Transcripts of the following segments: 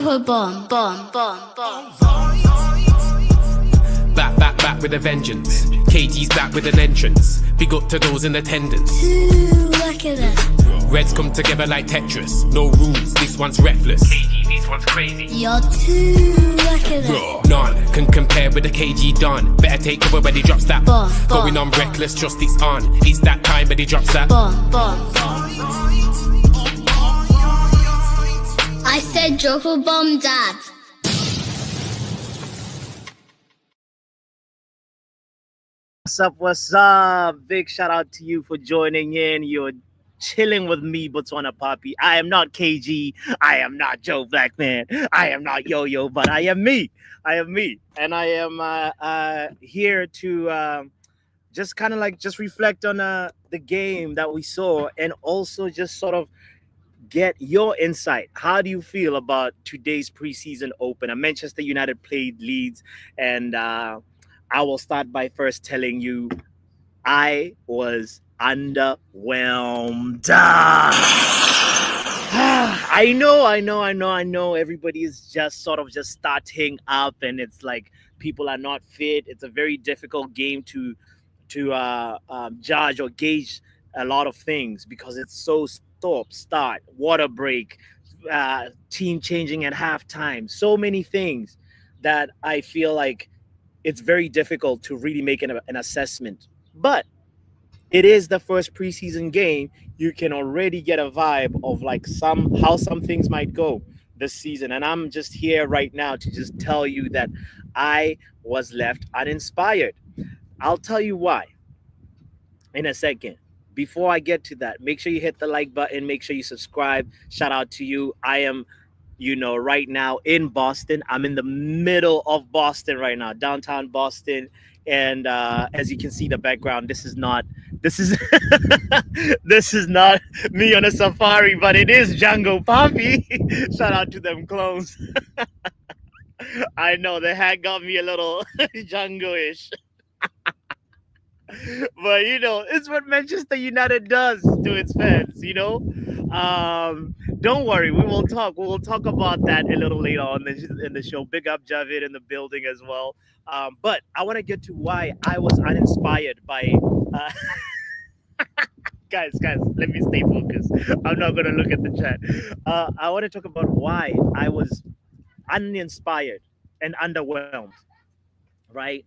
Bomb. Back with a vengeance. KG's back with an entrance. Big up to those in attendance. Look at this. Reds come together like Tetris. No rules, this one's reckless. KG, this one's crazy. You're too look at this. None can compare with the KG Don. Better take cover when he drops that. Bomb. Going on reckless, just it's on. It's that time when he drops that. Bomb. I said drop a bomb, Dad. What's up? Big shout out to you for joining in. You're chilling with me, Botswana Papi. I am not KG. I am not Joe Blackman. I am not Yo-Yo, but I am me. And I am here to just kind of just reflect on the game that we saw and also just sort of get your insight. How do you feel about today's preseason opener? Manchester United played Leeds, and I will start by first telling you I was underwhelmed. I know. Everybody is just sort of just starting up, and it's like people are not fit. It's a very difficult game to judge or gauge a lot of things because it's so start, water break, team changing at halftime, so many things that I feel like it's very difficult to really make an assessment. But it is the first preseason game. You can already get a vibe of like how some things might go this season. And I'm just here right now to just tell you that I was left uninspired. I'll tell you why in a second. Before I get to that, make sure you hit the like button. Make sure you subscribe. Shout out to you. I am, right now in Boston. I'm in the middle of Boston right now, downtown Boston. And as you can see the background, this is not this is not me on a safari, but it is Django Papi. Shout out to them clones. I know the hat got me a little Django-ish. But it's what Manchester United does to its fans. Don't worry, we will talk about that a little later on in the show. Big up Javid in the building as well. But I want to get to why I was uninspired by guys, let me stay focused. I'm not gonna look at the chat. I want to talk about why I was uninspired and underwhelmed, right?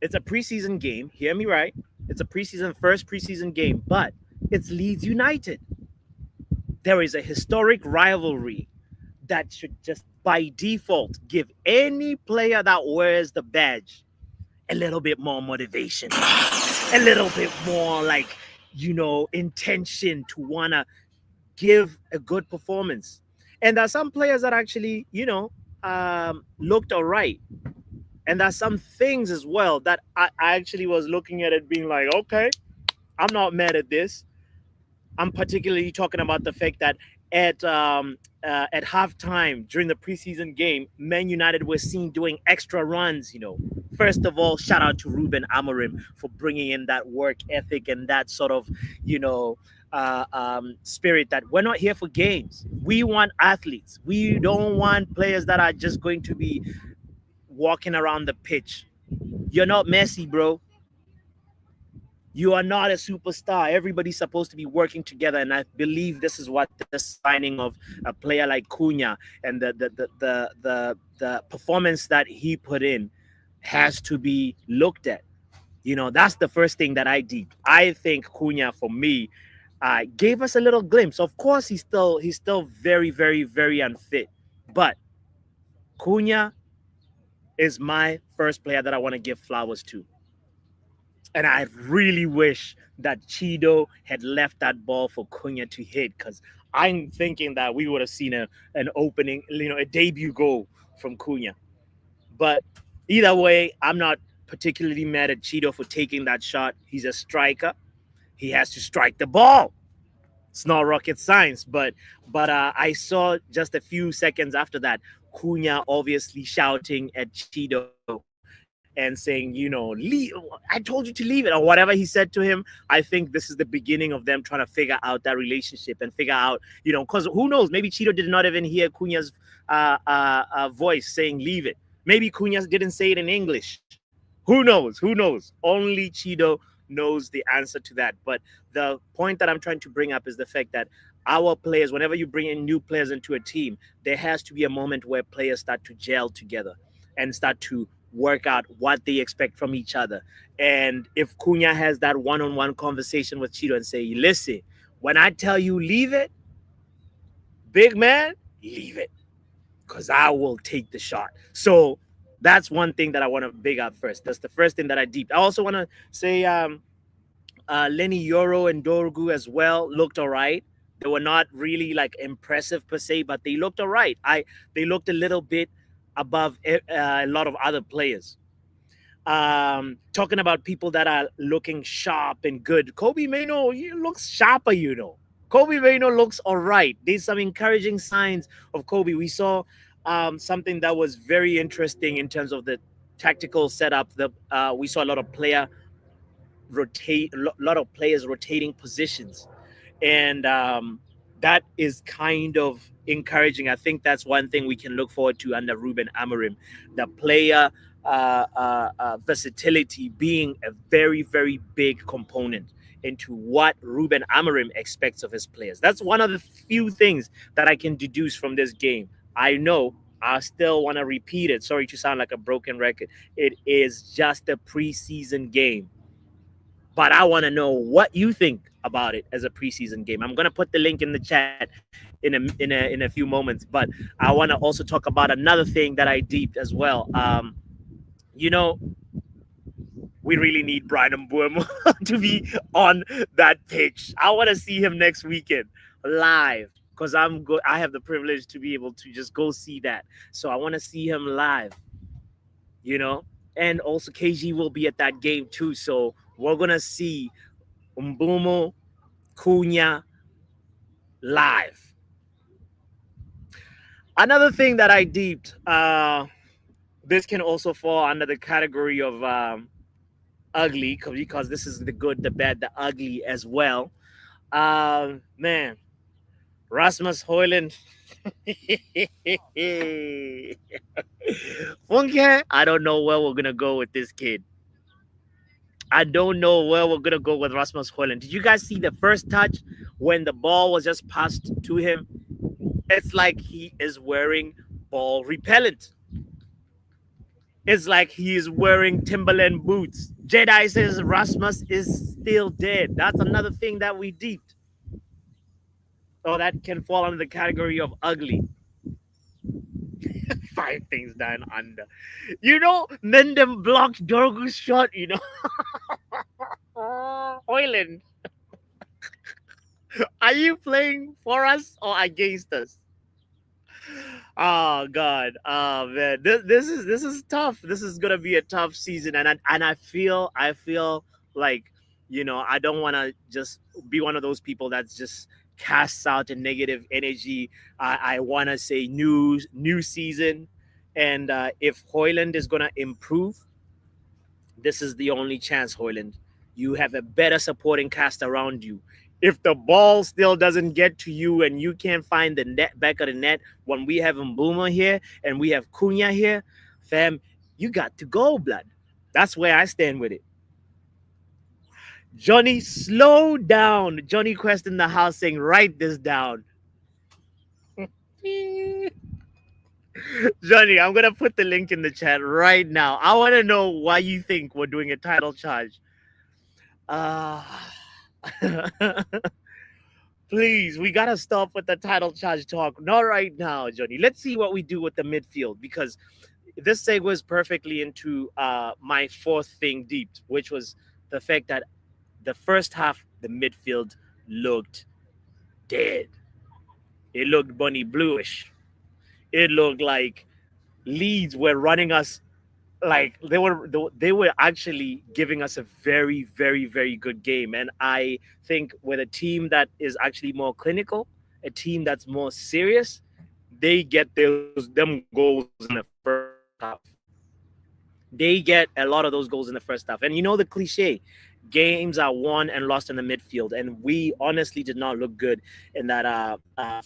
It's a preseason game. Hear me right. It's a first preseason game, but it's Leeds United. There is a historic rivalry that should just by default give any player that wears the badge a little bit more motivation, a little bit more intention to want to give a good performance. And there are some players that actually, looked all right. And there's some things as well that I actually was looking at it being like, okay, I'm not mad at this. I'm particularly talking about the fact that at halftime during the preseason game, Man United were seen doing extra runs. First of all, shout out to Ruben Amorim for bringing in that work ethic and that sort of, spirit that we're not here for games. We want athletes. We don't want players that are just going to be walking around the pitch. You're not Messi, bro. You are not a superstar. Everybody's supposed to be working together, and I believe this is what the signing of a player like Cunha and the performance that he put in has to be looked at. That's the first thing that I did. I think Cunha, for me, gave us a little glimpse. Of course, he's still very, very, very unfit, but Cunha is my first player that I want to give flowers to. And I really wish that Chido had left that ball for Cunha to hit, because I'm thinking that we would have seen an opening, a debut goal from Cunha. But either way, I'm not particularly mad at Chido for taking that shot. He's a striker. He has to strike the ball. It's not rocket science, but I saw just a few seconds after that, Cunha obviously shouting at Chido and saying, leave, I told you to leave it, or whatever he said to him. I think this is the beginning of them trying to figure out that relationship and figure out, because who knows, maybe Cheeto did not even hear Cunha's voice saying leave it. Maybe Cunha didn't say it in English. Who knows? Who knows? Only Cheeto knows the answer to that. But the point that I'm trying to bring up is the fact that our players, whenever you bring in new players into a team, there has to be a moment where players start to gel together and start to work out what they expect from each other. And if Cunha has that one-on-one conversation with Cheeto and say, listen, when I tell you leave it, big man, leave it, because I will take the shot. So that's one thing that I want to big up first. That's the first thing that I deep. I also want to say Lenny Yoro and Dorgu as well looked all right. They were not really like impressive per se, but they looked all right. They looked a little bit above a lot of other players. Talking about people that are looking sharp and good. Kobe Mano, he looks sharper, Kobe Mano looks all right. There's some encouraging signs of Kobe. We saw something that was very interesting in terms of the tactical setup. We saw a lot of players rotating positions, and that is kind of encouraging. I think that's one thing we can look forward to under Ruben Amorim, the player versatility being a very, very big component into what Ruben Amorim expects of his players. That's one of the few things that I can deduce from this game. I know I still want to repeat it. Sorry to sound like a broken record. It is just a preseason game. But I want to know what you think about it as a preseason game. I'm going to put the link in the chat in a few moments, but I want to also talk about another thing that I deeped as well. You know, we really need Brian Mbeumo to be on that pitch. I want to see him next weekend live because I have the privilege to be able to just go see that. So I want to see him live, and also KG will be at that game too. So we're going to see Mbeumo, Cunha live. Another thing that I deeped, this can also fall under the category of ugly because this is the good, the bad, the ugly as well. Man, Rasmus Højlund. Funke, I don't know where we're gonna go with this kid. I don't know where we're gonna go with Rasmus Højlund. Did you guys see the first touch when the ball was just passed to him? It's like he is wearing ball repellent. It's like he is wearing Timberland boots. Jedi says Rasmus is still dead. That's another thing that we deeped. So that can fall under the category of ugly. 5 things down under. Mendem blocked Dorgu's shot, Højlund. Are you playing for us or against us? Oh God, oh man, this is tough. This is gonna be a tough season, and I feel like I don't want to just be one of those people that's just casts out a negative energy. I want to say new season, and if Højlund is gonna improve, this is the only chance, Højlund. You have a better supporting cast around you. If the ball still doesn't get to you and you can't find the net back of the net when we have Mbeumo here and we have Cunha here, fam, you got to go, blood. That's where I stand with it. Johnny, slow down. Johnny Quest in the house saying, write this down. Johnny, I'm going to put the link in the chat right now. I want to know why you think we're doing a title charge. Please, we got to stop with the title charge talk. Not right now, Johnny. Let's see what we do with the midfield, because this segues perfectly into my fourth thing deep, which was the fact that the first half, the midfield looked dead. It looked bunny bluish. It looked like Leeds were running us like they were actually giving us a very, very, very good game. And I think with a team that is actually more clinical, a team that's more serious, they get them goals in the first half. They get a lot of those goals in the first half. And you know the cliche, games are won and lost in the midfield. And we honestly did not look good in that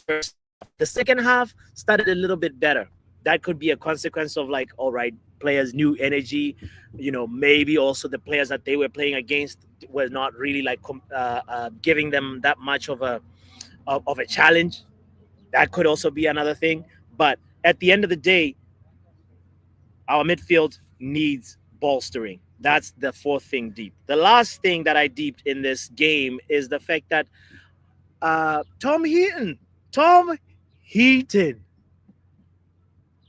first half. The second half started a little bit better. That could be a consequence of like, all right, players' new energy. You know, maybe also the players that they were playing against were not really like giving them that much of a challenge. That could also be another thing. But at the end of the day, our midfield needs bolstering. That's the fourth thing deep. The last thing that I deeped in this game is the fact that Tom Heaton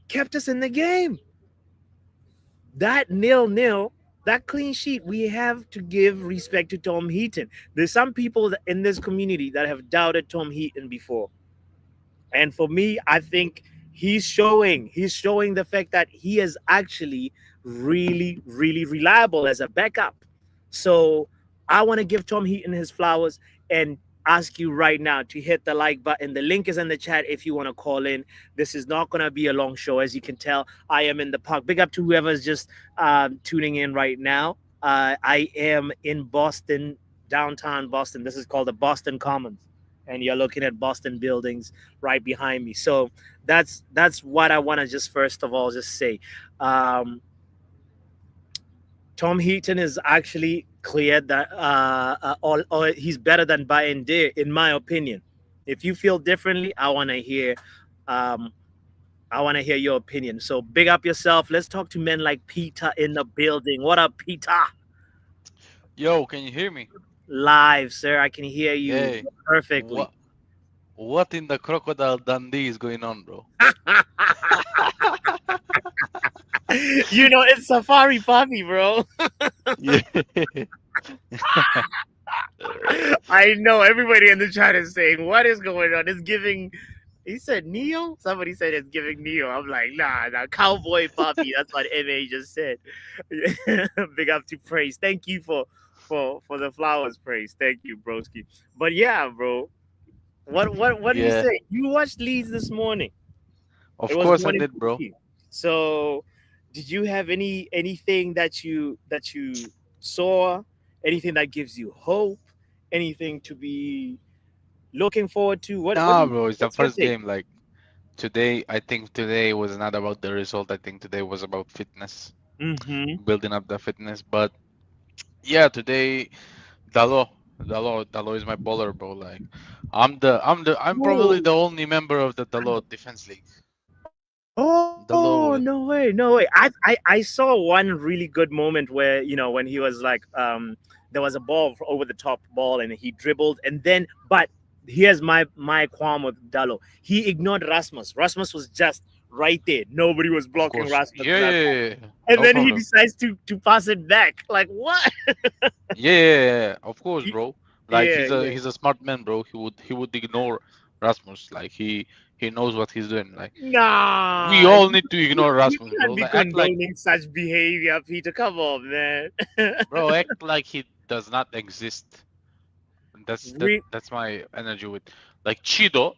kept us in the game. That nil, that clean sheet, we have to give respect to Tom Heaton. There's some people in this community that have doubted Tom Heaton before. And for me, I think he's showing the fact that he is actually really, really reliable as a backup. So I want to give Tom Heaton his flowers and ask you right now to hit the like button. The link is in the chat if you want to call in. This is not going to be a long show. As you can tell, I am in the park. Big up to whoever's just tuning in right now. I am in Boston, downtown Boston. This is called the Boston Commons, and you're looking at Boston buildings right behind me. So that's what I want to just first of all just say. Um, Tom Heaton is actually cleared that, or he's better than Bayern Deer, in my opinion. If you feel differently, um, I want to hear your opinion. So big up yourself. Let's talk to men like Peter in the building. What up, Peter? Yo, can you hear me? Live, sir. I can hear you Hey, perfectly. what in the Crocodile Dundee is going on, bro? You know, it's Safari Puppy, bro. Yeah. I know everybody in the chat is saying, what is going on? It's giving. He said Neo? Somebody said it's giving Neo. I'm like, nah, Cowboy Puppy. That's what MA just said. Big up to Praise. Thank you for the flowers, Praise. Thank you, broski. But yeah, bro. What do you Yeah. say? You watched Leeds this morning. It Of was course I morning did, bro. TV. So did you have anything that you saw? Anything that gives you hope? Anything to be looking forward to? What do Nah, you, bro, it's the what's your first take? game. Like today, I think today was not about the result. I think today was about fitness, Mm-hmm. building up the fitness. But yeah, today Dalo, Dalo is my bowler, bro. Like I'm probably the only member of the Dalo Defense League. Oh, Dalo, no way, no way. I saw one really good moment where, when he was like, there was a ball over the top ball and he dribbled and then, but here's my qualm with Dallo. He ignored Rasmus. Rasmus was just right there. Nobody was of blocking course. Rasmus Yeah, at that yeah, point. yeah, yeah. And No then he problem. decides to pass it back. Like what? Yeah, yeah, yeah, of course, He- bro. Like yeah, yeah. he's a smart man, bro. He would ignore Rasmus. Like he knows what he's doing. Like we Nah, all you, need to you, ignore you Rasmus, bro. can't be Like act like, condoning such behavior, Peter. Come on, man. bro, act like he does not exist. And Re- that's my energy with like Chido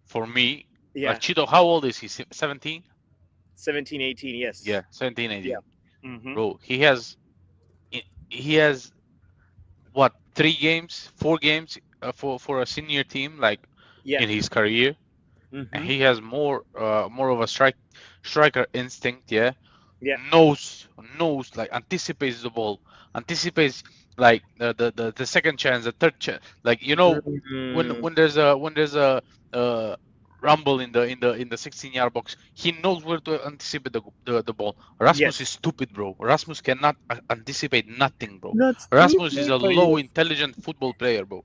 for me. Like yeah, Chido, how old is he? 17? 17, 18. Yeah, Yes. 17, Yeah. 18. Mm-hmm. Bro, he has what, 3 games, 4 games for a senior team like Yeah. in his career. And Mm-hmm. he has more of a striker instinct. Yeah, Yeah. knows like anticipates the ball, anticipates like the second chance, the third chance. Like when Mm, when there's a uh, rumble in the 16-yard box, he knows where to anticipate the ball. Rasmus is yes. stupid, bro. Rasmus cannot anticipate nothing, bro. Not Rasmus is stupid, a but low intelligent football player, bro.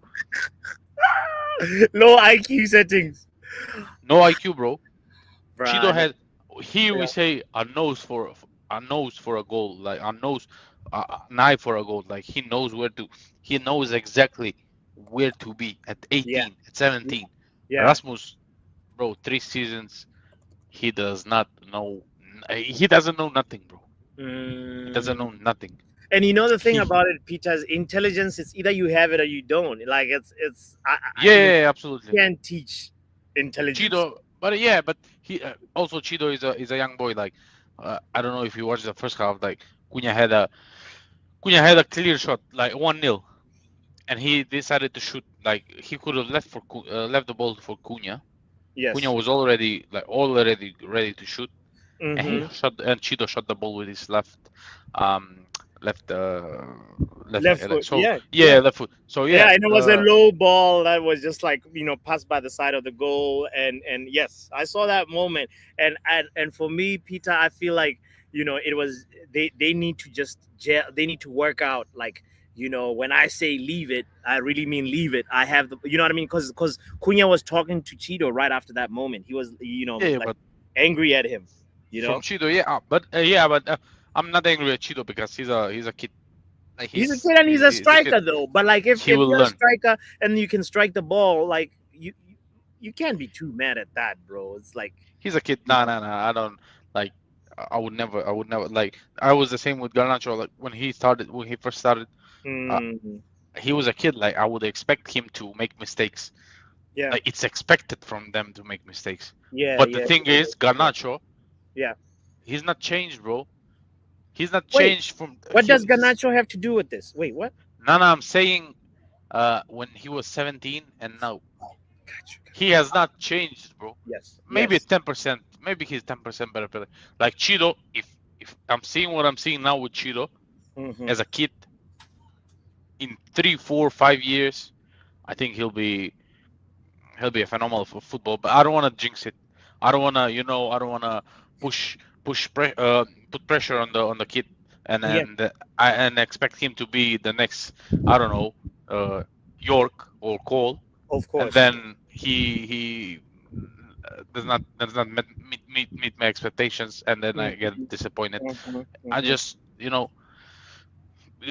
low IQ settings. No IQ, bro. Chido Bruh, had, here we yeah. say a nose for a goal, like a nose, an eye for a goal. Like he knows exactly where to be at Yeah. 18, at 17. Yeah. Rasmus, bro, 3 seasons, he does not know. He doesn't know nothing, bro. He doesn't Mm. know nothing. And you know the thing He, about it, Peter's intelligence. It's either you have it or you don't. Like it's. yeah, absolutely. Can't teach intelligence. Chido, but yeah, but he also Chido is a young boy. Like I don't know if you watched the first half. Like Cunha had a clear shot, like 1-0, and he decided to shoot. Like he could have left the ball for Cunha. Cunha Yes. was already ready to shoot, and he Mm-hmm. shot and Cheeto shot the ball with his um, left left Left leg. foot. So Yeah. yeah, Yeah. left foot. So Yeah, yeah, and it was a low ball that was just like passed by the side of the goal, and yes, I saw that moment, and for me, Peter, I feel like it was they need to just they need to work out like when I say leave it, I really mean leave it. I have the what I mean because Cunha was talking to Cheeto right after that moment. He was yeah, like but angry at him, you from know. Cheeto, but I'm not angry at Cheeto because he's a kid. Like He's a kid and he's a he's a kid. striker though. But like if He will you're a learn. striker and you can strike the ball, like you can't be too mad at that, bro. It's like He's a kid. you Nah, know. nah, nah. I don't like. I would never like. I was the same with Garnacho. Like when he first started, uh, Mm, he was a kid. Like I would expect him to make mistakes. yeah, Like it's expected from them to make mistakes. yeah, But the yeah, thing is, yeah, Garnacho, yeah. he's not changed, bro. He's not Wait, changed from what does Ganacho have to do with this? Wait, what? no, no. I'm saying, when he was 17 and now Gotcha. he has not changed, bro. Yes, Maybe yes. 10%. Maybe he's 10% better player. Like Cheeto, if I'm seeing what I'm seeing now with Cheeto Hmm. as a kid, in 3, 4, 5 years, I think he'll be a phenomenal for football. But I don't want to jinx it. I don't want to, I don't want to push put pressure on the kid and Yeah, and expect him to be the next, I don't know, York or Cole, of and course. then he does not meet my expectations, and then I get Mhm, disappointed. mhm, I mhm. just, you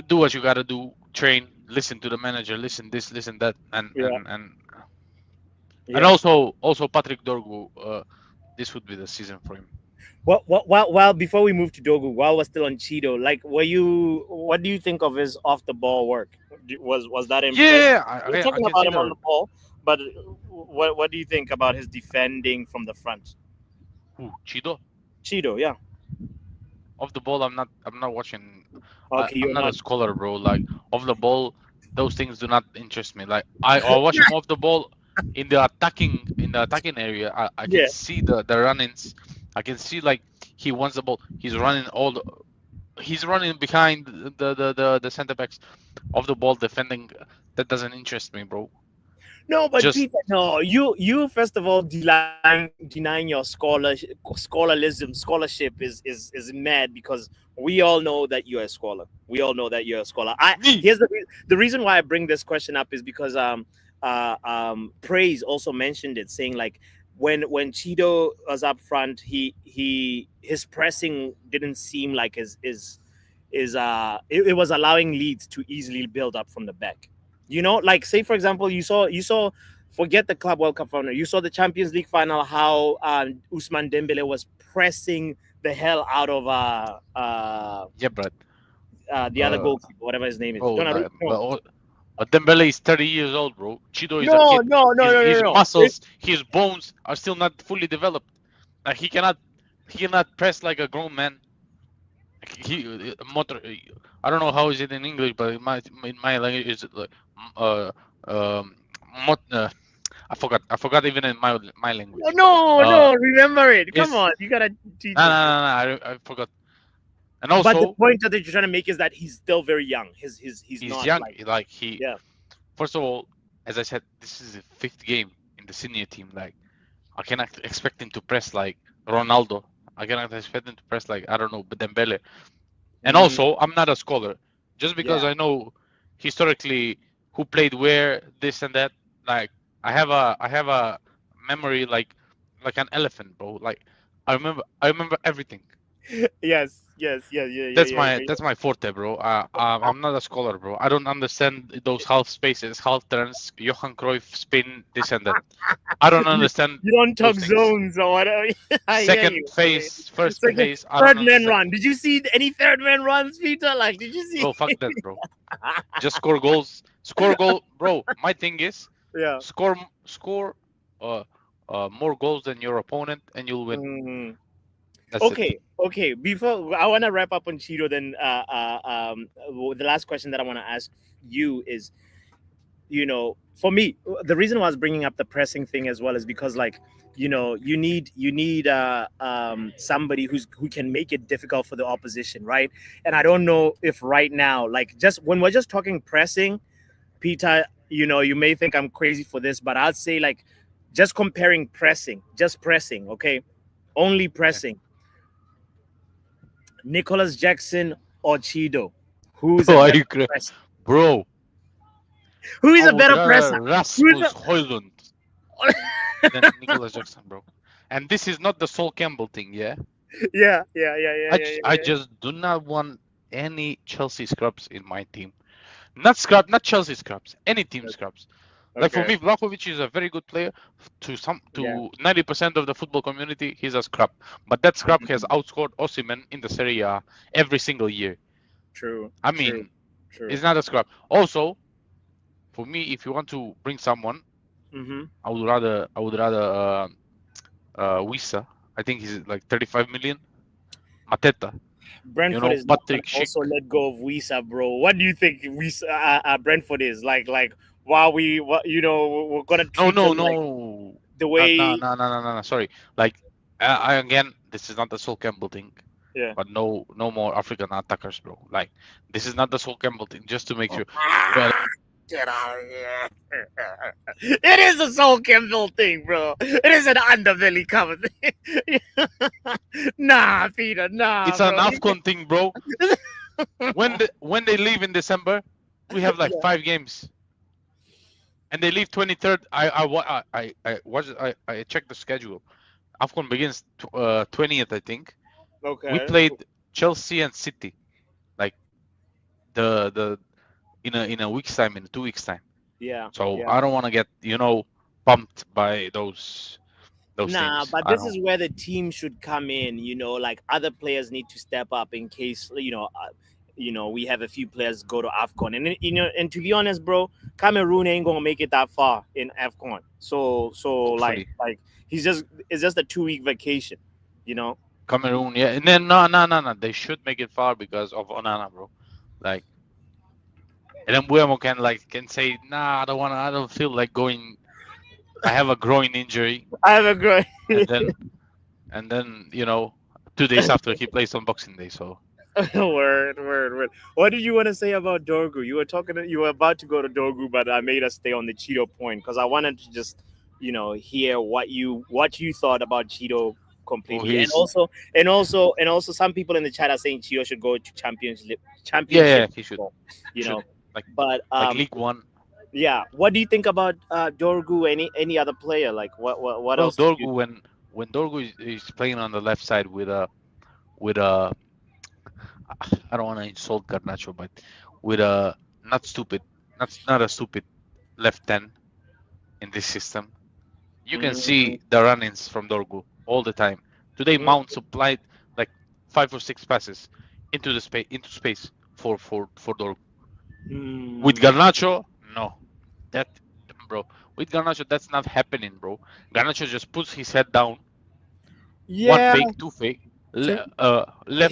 do what you gotta do, train, listen to the manager, listen this, listen that, and Yeah, and and and yeah. also Patrick Dorgu. This would be the season for him. Well, before we move to Dogu, while we're still on Cheeto, like, what do you think of his off the ball work? Was that impressive? Yeah, We're I talking can about see him on the the ball, but what do you think about his defending from the front? who Chido Cheeto, yeah. off the ball. I'm not watching. Okay, I'm you're not a not. scholar, bro. Like off the ball, those things do not interest me. Like I watch him off the ball in the attacking area. I can Yeah, see the run-ins. I can see like he wants the ball. He's running behind the center backs off the ball defending. That doesn't interest me, bro. no, but Just Peter, no, you first of all denying your scholarship is mad because we all know that you're a scholar. We all know that you're a scholar. I me. here's the reason why I bring this question up is because Praise also mentioned it, saying like when Cheeto was up front, his pressing didn't seem like it was allowing Leeds to easily build up from the back. Like say for example, you saw forget the Club World Cup final. You saw the Champions League final how Usman Dembele was pressing the hell out of Yeah, but the other uh, goalkeeper, whatever his name is. bro, Don't I like, don't know. but Dembele is 30 years old, bro. Chido is a No, kid. no, no, His no, no, his no. muscles, his bones are still not fully developed. Like he cannot press like a grown man. Like, motor. I don't know how is it in English, but in my language is it like uh um mot, I forgot even in my language. No, Uh, no, remember it. Come is on, you gotta teach no, no, us. no, no, I forgot. And But the also point that you're trying to make is that he's still very young. He's he's not young. like Like he yeah. first of all, as I said, this is the fifth game in the senior team. Like I cannot expect him to press like Ronaldo. I cannot expect him to press like, I don't know, Dembele. And Mhm. also, I'm not a scholar. Just because Yeah. I know historically who played where, this and that. Like I have a memory like an elephant, bro. Like I remember everything. Yes, yes, yeah, yeah, yeah, That's yeah, my yeah. that's my forte, bro. I'm not a scholar, bro. I don't understand those half spaces, half turns, Johan Cruyff spin, this and that. I don't You, understand you don't those talk things. zones or whatever. I hear Second you. Okay. phase, first Second, phase, I don't third man understand. run. Did you see any third man runs, Peter? Like, did you see? Bro, fuck that, bro. Just score goals. Score goal, bro. My thing is Yeah. score uh more goals than your opponent and you'll win. Mhm. That's it. Okay. Before I want to wrap up on Cheeto, then the last question that I want to ask you is, for me, the reason why I was bringing up the pressing thing as well is because, like, you need somebody who can make it difficult for the opposition, right? And I don't know if right now, like, just when we're just talking pressing, Peter, you may think I'm crazy for this, but I'd say, like, just comparing just pressing, okay, only pressing. Nicholas Jackson or Cheeto, who's a Bro, are better you crazy? presser? Bro, Who is I a would better rather presser? Rasmus Højlund than Nicholas Jackson, bro. And this is not the Sol Campbell thing, yeah? Yeah. I just do not want any Chelsea scrubs in my team. Not Chelsea scrubs, any team scrubs. Like, for Okay. me, Vlahovic is a very good player. To Yeah. 90% of the football community, he's a scrub. But that scrub has outscored Osimhen in the Serie A every single year. True. I True. mean, True. it's not a scrub. Also, for me, if you want to bring someone, Mm-hmm. I would rather Wissa. I think he's like 35 million. Mateta, Brentford is not gonna Patrick Schick. also let go of Wisa, bro. What do you think Wisa, Brentford is like? While we're gonna treat them like No. the way. No. Sorry. Like, I again, this is not the Sol Campbell thing. Yeah. But no more African attackers, bro. Like, this is not the Sol Campbell thing. Just to make sure. But Get out of here. It is a Soul Campbell thing, bro. It is an underbelly cover thing. Nah, Peter, nah. it's an bro. AFCON thing, bro. When they leave in December, we have like 5 games, and they leave 23rd. I checked the schedule. AFCON begins 20th, I think. Okay. We played Chelsea and City, like the in a week's time, in 2 weeks' time. Yeah. So yeah. I don't want to get pumped by those Nah, things. but I this don't. is where the team should come in. Like, other players need to step up in case we have a few players go to AFCON, and and to be honest, bro, Cameroon ain't gonna make it that far in AFCON. So Hopefully. like it's just a 2-week vacation, Cameroon, yeah, and then no. They should make it far because of Onana, bro. Like, and then Buemo can say, nah, I don't feel like going. I have a groin injury, I have a great. and then 2 days after he plays on Boxing Day. So Word. What did you want to say about Dorgu? You were about to go to Dorgu, but I made us stay on the Cheeto point because I wanted to just, hear what you thought about Cheeto completely. he's And also some people in the chat are saying Cheeto should go to championship. yeah, he should. football, Should. Like But League One. yeah. What do you think about Dorgu? Any other player? Like what Well, else? Dorgu, when Dorgu is playing on the left side with a I don't want to insult Garnacho, but with a not a stupid left 10 in this system, you can see the run-ins from Dorgu all the time. Today, Mount supplied like 5 or 6 passes into space for Dorgu. With Garnacho, no, that bro. With Garnacho, that's not happening, bro. Garnacho just puts his head down, one fake, 2 fake, left,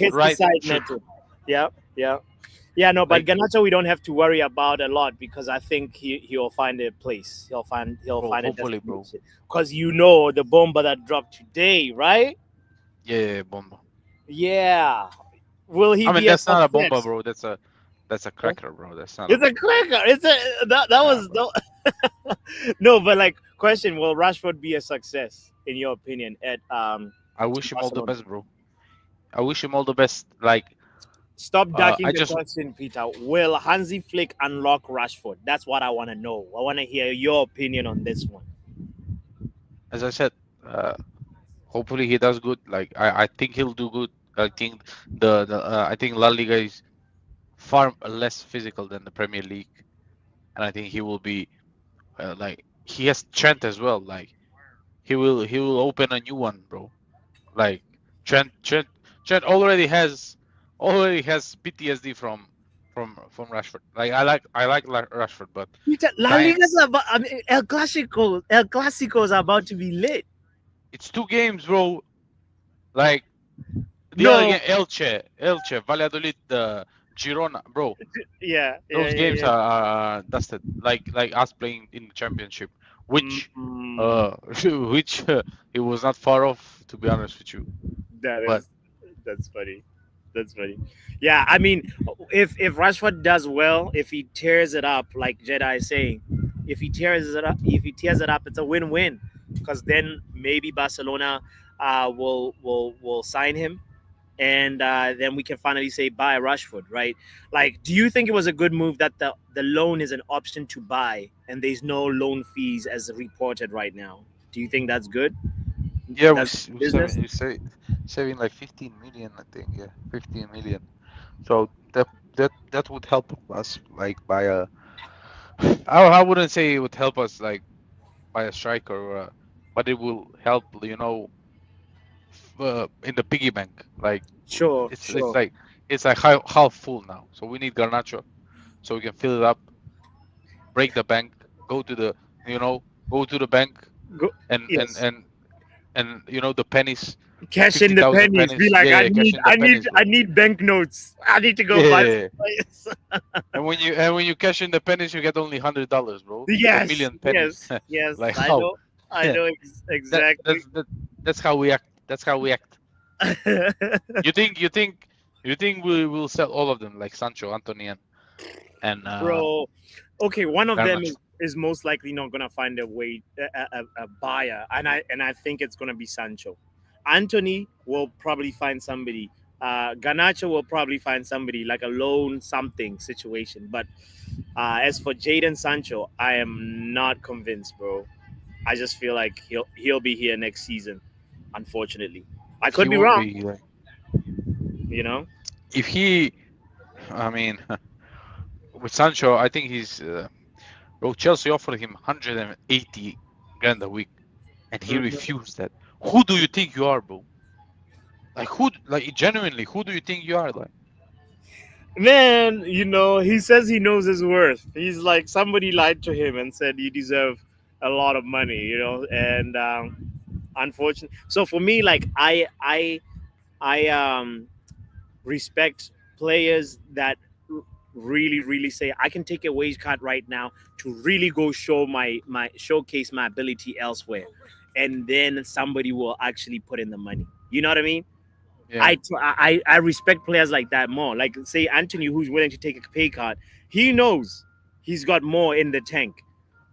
hits the right, side shoot. netting. Yeah. No, but Garnacho we don't have to worry about a lot because I think he'll find a place. He'll find hopefully, bro. Because the bomber that dropped today, right? Yeah, bomba. Yeah. Will he? I mean, be that's not a success? bomba, bro. That's a cracker, bro. That's not. It's a cracker. It's a that was bro. no, but like, question: will Rashford be a success in your opinion? At I wish him all the Barcelona? best, bro. I wish him all the best. Like, Stop ducking I the just question, Peter. Will Hansi Flick unlock Rashford? That's what I want to know. I want to hear your opinion on this one. as I said, hopefully he does good. Like, I think he'll do good. I think I think La Liga is far less physical than the Premier League, and I think he will be like, he has Trent as well. Like, he will open a new one, bro. Like, Trent already has PTSD from Rashford. Like, I like Rashford, but La time, Liga's about. I mean, El Clasico is about to be lit. it's 2 games, bro. Like, The other No, game, Elche, Valladolid, Girona, bro. yeah, yeah, Those yeah, games yeah. are dusted, like us playing in the championship, which Mm, uh which it was not far off, to be honest with you. that But is that's funny. That's funny. Yeah, I mean, if Rashford does well, if he tears it up, like Jedi is saying, if he tears it up, it's a win-win. Because then maybe Barcelona will sign him, and then we can finally say buy Rashford, right? Like, do you think it was a good move that the loan is an option to buy and there's no loan fees as reported right now? Do you think that's good? yeah, That's business. we saving like 15 million, I think. Yeah, 15 million. So that would help us like buy a. I wouldn't say it would help us like buy a striker, but it will help. In the piggy bank. Like Sure, it's it's sure. like it's like half full now. So we need Garnacho so we can fill it up, break the bank, go to the go to the bank Go, and and yes. and and the pennies, Cash in fifty the thousand pennies. Be pennies. like, Yeah, I yeah, cash need, in the I need, pennies, I bro. need banknotes. I need to go buy some Yeah. players. And when you cash in the pennies, you get only $100, bro. A Yes, million pennies. yes, yes. Like I how? know. I know that exactly. that's how we act. That's how we act. You think you think you think we will sell all of them like Sancho, Anthony, and Bro, okay, one of them Garnacho. is most likely not gonna find a way a buyer, and I think it's gonna be Sancho. Anthony will probably find somebody. Ganacho will probably find somebody like a loan something situation. But as for Jaden Sancho, I am not convinced, bro. I just feel like he'll be here next season. Unfortunately, I He could be will wrong. be like You know, if he. I mean, with Sancho, I think he's. Bro, Chelsea offered him 180 grand a week, and he Mhm. refused that. Who do you think you are, bro? Like who? Like genuinely, who do you think you are? Like Man, he says he knows his worth. He's like somebody lied to him and said you deserve a lot of money, and unfortunately. So for me, like I respect players that really really say I can take a wage cut right now to really go my showcase my ability elsewhere, and then somebody will actually put in the money. You know what I mean? yeah, I respect players like that more. Like say Anthony, who's willing to take a pay cut. He knows he's got more in the tank.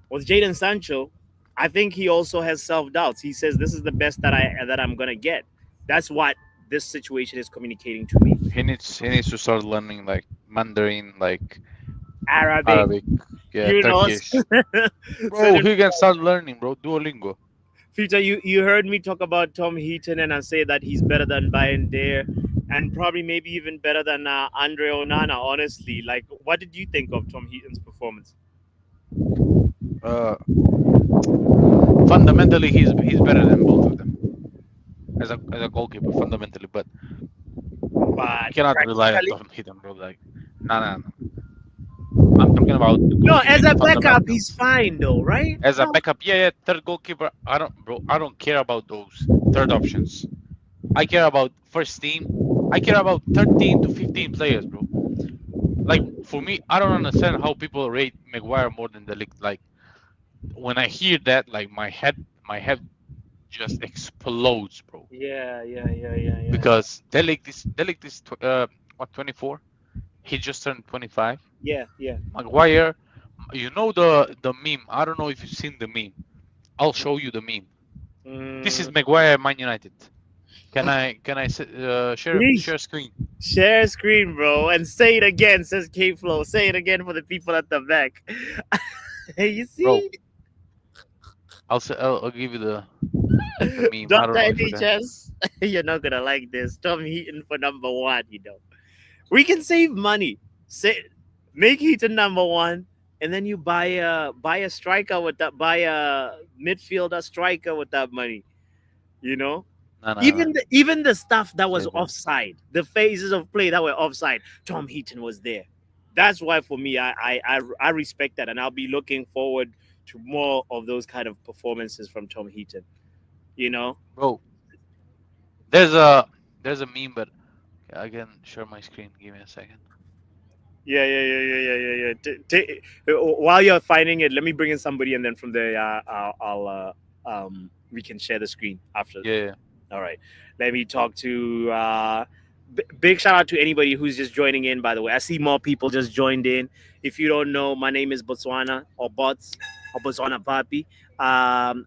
With Jaden Sancho, I think he also has self doubts. He says this is the best that I'm gonna get. That's what this situation is communicating to me. he needs to start learning like Mandarin, like Arabic, Arabic, yeah, you know. Turkish. Bro, Certain he can start learning, bro. Duolingo. Peter, you heard me talk about Tom Heaton, and I say that he's better than Bayern Dare, and probably maybe even better than Andre Onana. Honestly, like, what did you think of Tom Heaton's performance? Uh, Fundamentally, he's better than both of them as a goalkeeper, fundamentally. But you But cannot rely on practically, Tom Heaton, bro. Like, nah, nah, nah. I'm talking about no, as goalkeeping a backup, he's fundamentals. fine though, right? As a No. backup, yeah, yeah, third goalkeeper. I don't care about those third options. I care about first team. I care about 13 to 15 players, bro. Like for me, I don't understand how people rate Maguire more than the league. Like when I hear that, like my head just explodes, bro. Yeah, yeah, yeah, yeah, yeah, Because Delict is what 24? He just turned 25. yeah, yeah. Maguire, the meme. I don't know if you've seen the meme. I'll show you the meme. This is Mm, Maguire Man United. Can I please share screen, share screen, bro, and say it again. Says K Flow. Say it again for the people at the back. You bro? see, I'll give you the meme. I don't Doctor know if you can. NHS, you're not gonna like this. Tom Heaton for number one. We can save money. Say, make Heaton number one, and then you buy a striker with that. Buy a midfielder striker with that money. You know, No, no, no. even the stuff that was Save it. offside, the phases of play that were offside. Tom Heaton was there. That's why for me, I respect that, and I'll be looking forward to more of those kind of performances from Tom Heaton. You know, Bro, there's a There's a meme, but I can share my screen. Give me a second. Yeah. While you're finding it, let me bring in somebody, and then from there, we can share the screen after. Yeah. All right. Let me talk to. Big shout out to anybody who's just joining in. By the way, I see more people just joined in. If you don't know, my name is Botswana or Bots or Botswana Papi.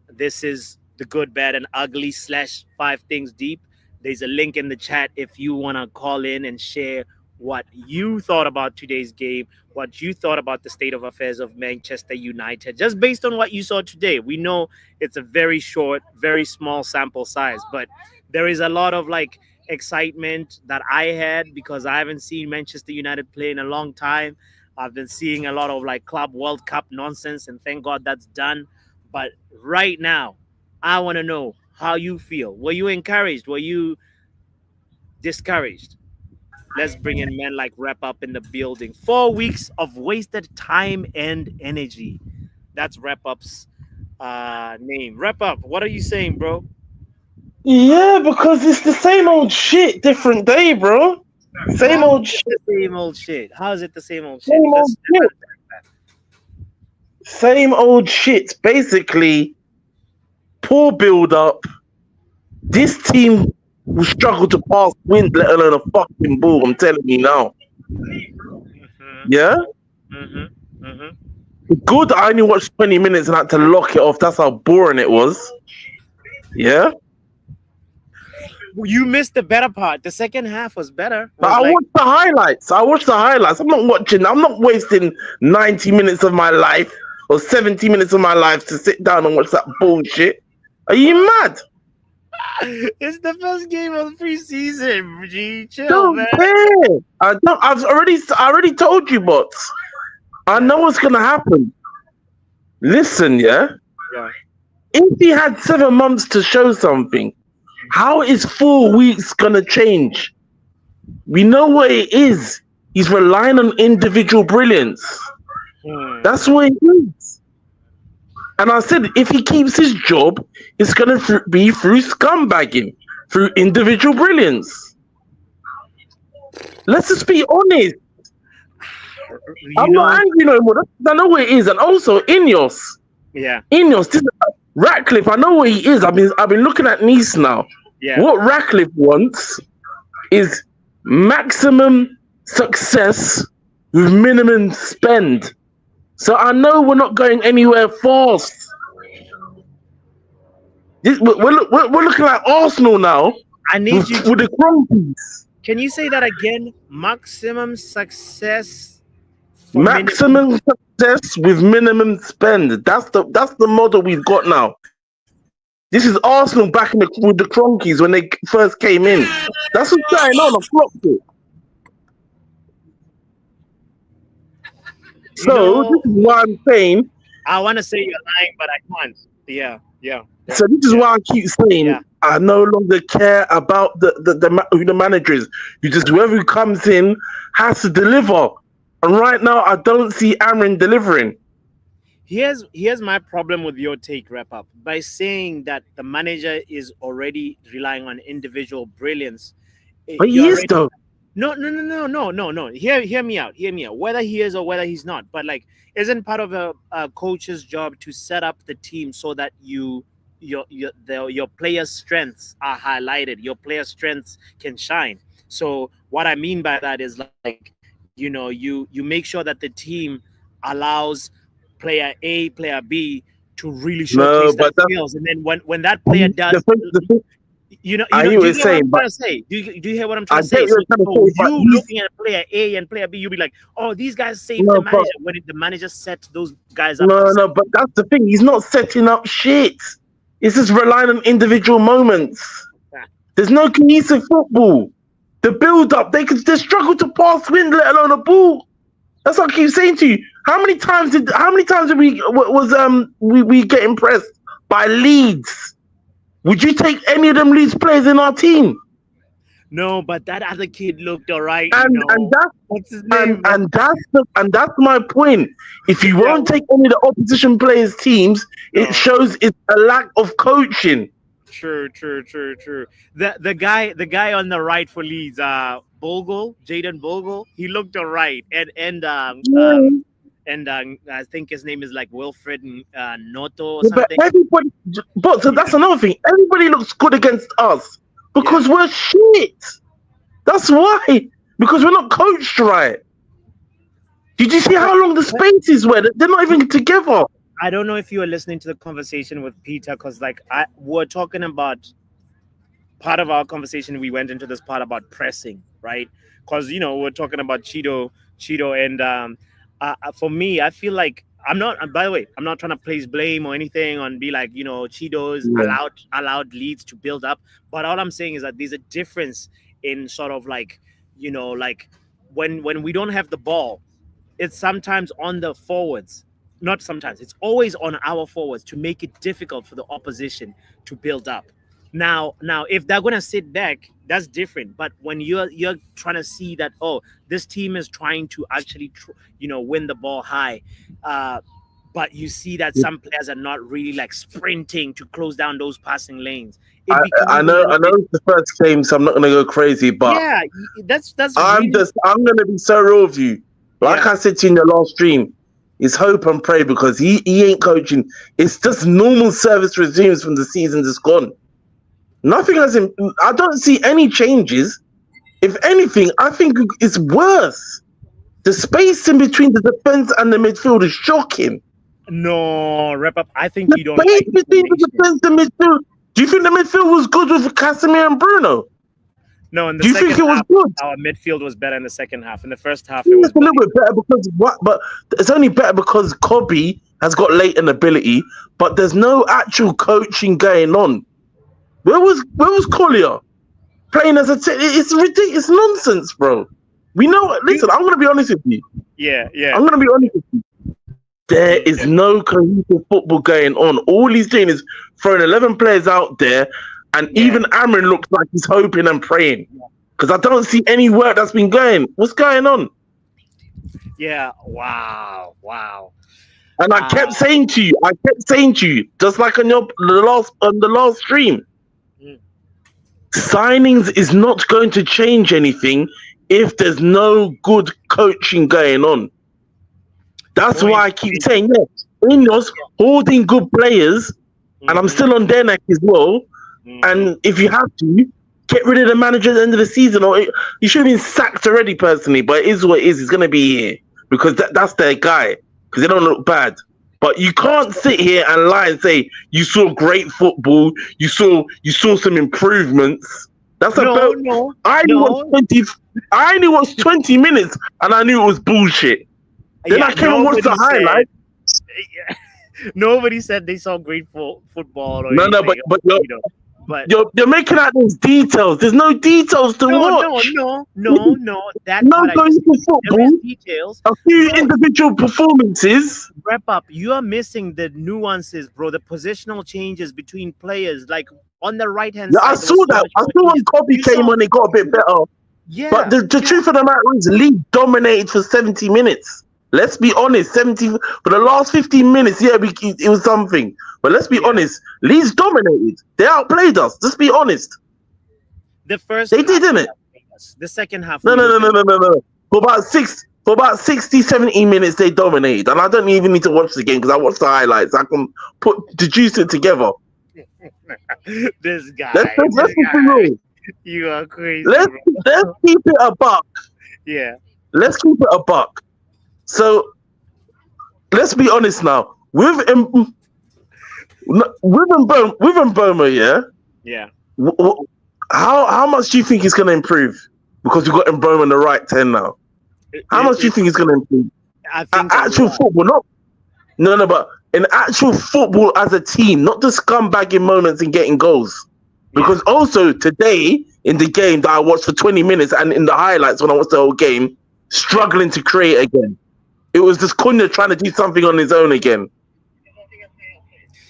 This is the good, bad, and ugly / 5 things deep. There's a link in the chat if you want to call in and share what you thought about today's game, what you thought about the state of affairs of Manchester United, just based on what you saw today. We know it's a very short, very small sample size, but there is a lot of like excitement that I had because I haven't seen Manchester United play in a long time. I've been seeing a lot of like Club World Cup nonsense, and thank God that's done. But right now, I want to know how you feel. Were you encouraged? Were you discouraged? Let's bring in men like Wrap Up in the building. 4 weeks of wasted time and energy. That's Wrap Up's name. Wrap Up, what are you saying, bro? Yeah, because it's the same old shit, different day, bro. Same old shit. Same old shit. How is it the same old shit? Same old shit. Same old shit. Basically, poor build up. This team will struggle to pass wind, let alone a fucking ball. I'm telling you now. Yeah? Good, I only watched 20 minutes and had to lock it off. That's how boring it was. Yeah? You missed the better part. The second half was better. But I watched the highlights. I'm not wasting 90 minutes of my life or 70 minutes of my life to sit down and watch that bullshit. Are you mad? It's the first game of the preseason, G. Chill, Don't man. care. I've already told you, bots. I know what's gonna happen. Listen, yeah. If he had 7 months to show something, how is 4 weeks gonna change? We know what it is. He's relying on individual brilliance. That's what it is. And I said, if he keeps his job, it's going to be through scumbagging, through individual brilliance. Let's just be honest. I'm not angry no more. I know where it is. And also, Ineos. Yeah. Ineos. Ratcliffe, I know where he is. I've been looking at Nice now. Yeah. What Ratcliffe wants is maximum success with minimum spend. So I know we're not going anywhere fast. We're looking at Arsenal now. I need you with the Cronkies. Can you say that again? Maximum success. Maximum success with minimum spend. That's the model we've got now. This is Arsenal back with the Cronkies when they first came in. That's what's going on. I've clocked it. So this is why I'm saying. I want to say you're lying, but I can't. Yeah. So this is why I keep saying I no longer care about who the manager is. Whoever comes in has to deliver. And right now, I don't see Amrin delivering. Here's my problem with your take, Wrap Up. By saying that the manager is already relying on individual brilliance. But he is though. No. Hear me out. Whether he is or whether he's not, but like, isn't part of a coach's job to set up the team so that your players' strengths are highlighted, your players' strengths can shine. So what I mean by that is like, you make sure that the team allows player A, player B to really showcase their skills, and then when that player does. I hear what you're saying, but do you hear what I'm trying to say? So you looking at player A and player B, you'll be like, "Oh, these guys saved the manager." When the manager set those guys up? No, but that's the thing. He's not setting up shit. It's just relying on individual moments. There's no cohesive football. The build-up, they struggle to pass wind, let alone a ball. That's what I keep saying to you. How many times did we get impressed by Leeds? Would you take any of them Leeds players in our team? No, but that other kid looked alright. And that's my point. If you won't take any of the opposition players' teams, it shows it's a lack of coaching. True. The guy on the right for Leeds, Jaden Bogle, he looked alright, and I think his name is like Wilfred Noto or Yeah, but something. everybody, but so that's another thing. Everybody looks good against us because we're shit. That's why. Because we're not coached right. Did you see how long the spaces were? They're not even together. I don't know if you were listening to the conversation with Peter, because like we're talking about part of our conversation. We went into this part about pressing, right? Because we're talking about Cheeto, and for me, I feel like I'm not. By the way, I'm not trying to place blame or anything on be like Cheetos Yeah. allowed Leeds to build up, but all I'm saying is that there's a difference in sort of like like when we don't have the ball, it's sometimes on the forwards. Not sometimes, it's always on our forwards to make it difficult for the opposition to build up. Now, if they're gonna sit back, that's different. But when you're trying to see that, oh, this team is trying to actually win the ball high, but you see that some players are not really like sprinting to close down those passing lanes. It I, becomes I a know. little I know bit, it's the first game, so I'm not gonna go crazy. But yeah. That's really, I'm gonna be so real with you. Like yeah. I said to you in the last stream, it's hope and pray because he ain't coaching. It's just normal service resumes from the season just gone. Nothing has. I don't see any changes. If anything, I think it's worse. The space in between the defense and the midfield is shocking. No, wrap up. I think The you don't space like the between the formation. defense and midfield. Do you think the midfield was good with Casemiro and Bruno? No, in the Do you think second it was half, good? our midfield was better in the second half. In the first half, it was It's a little bad. bit better because what? But it's only better because Kobe has got latent ability, but there's no actual coaching going on. Where was Collier playing as a? It's ridiculous. It's nonsense, bro. We know. You, Listen, I'm gonna be honest with you. yeah. I'm gonna be honest with you. There is no cohesive football going on. All he's doing is throwing 11 players out there, and Yeah. even Amrin looks like he's hoping and praying because I don't see any work that's been going. What's going on? Yeah. Wow. And I kept saying to you, just like on the last stream, Mm. signings is not going to change anything if there's no good coaching going on. That's Point. why I keep saying yes. Ineos holding good players, and I'm still on their neck as well. And if you have to, get rid of the manager at the end of the season, or he should have been sacked already, personally. But it is what it is. He's going to be here because that's their guy. Because they don't look bad. But you can't sit here and lie and say you saw great football. You saw some improvements. That's a belt. No. I only watched 20 minutes and I knew it was bullshit. Then I came and watched the highlights. Nobody said they saw great football or No, anything. but But you're making out those details. There's no details to watch. no. That No part I going just, to there football. is details. A few individual performances. Wrap up. You are missing the nuances, bro. The positional changes between players, like on the right hand Yeah, side. I saw that. I saw when Kobe came on, it got a bit better. Yeah. But the truth of the matter is, Leeds dominated for 70 minutes. Let's be honest, 70 for the last 15 minutes. Yeah, it was something. But let's be honest, Leeds dominated. They outplayed us. Let's be honest. The first They half, did, didn't it? The second half. No. For about 60, 70 minutes, they dominated. And I don't even need to watch the game because I watched the highlights. I can deduce it together. This guy. Let's be real. You are crazy. Let's keep it a buck. Yeah. Let's keep it a buck. So let's be honest now. With Mboma, yeah. Yeah. How much do you think he's going to improve? Because we've got Mboma in the right 10 now. How much do you think he's going to improve? I think actual football, but in actual football as a team, not the scumbagging moments and getting goals. Because also today in the game that I watched for 20 minutes and in the highlights when I watched the whole game, struggling to create again. It was just Cunha trying to do something on his own again.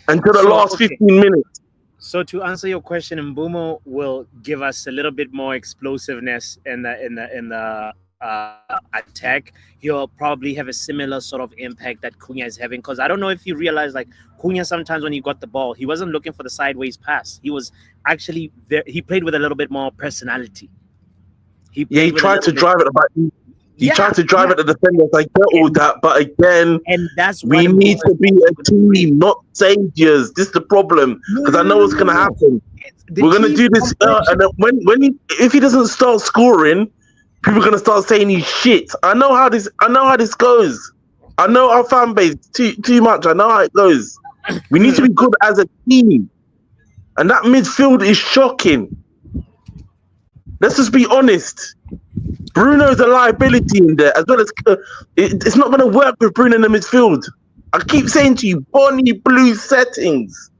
Until the last 15 minutes. So to answer your question, Mbeumo will give us a little bit more explosiveness in the attack, he'll probably have a similar sort of impact that Cunha is having. Because I don't know if you realize, like Cunha, sometimes when he got the ball, he wasn't looking for the sideways pass. He was actually he played with a little bit more personality. He tried to drive it, but he tried to drive at the defenders. I get all that, but again, and that's we need to be a team, not saviors. This is the problem, because I know what's going to happen. We're going to do this, and then if he doesn't start scoring, people are going to start saying he's shit. I know how this goes. I know our fan base too much. I know how it goes. We need to be good as a team, and that midfield is shocking. Let's just be honest. Bruno's a liability in there, as well as it's not going to work with Bruno in the midfield. I keep saying to you, Bonnie Blue settings.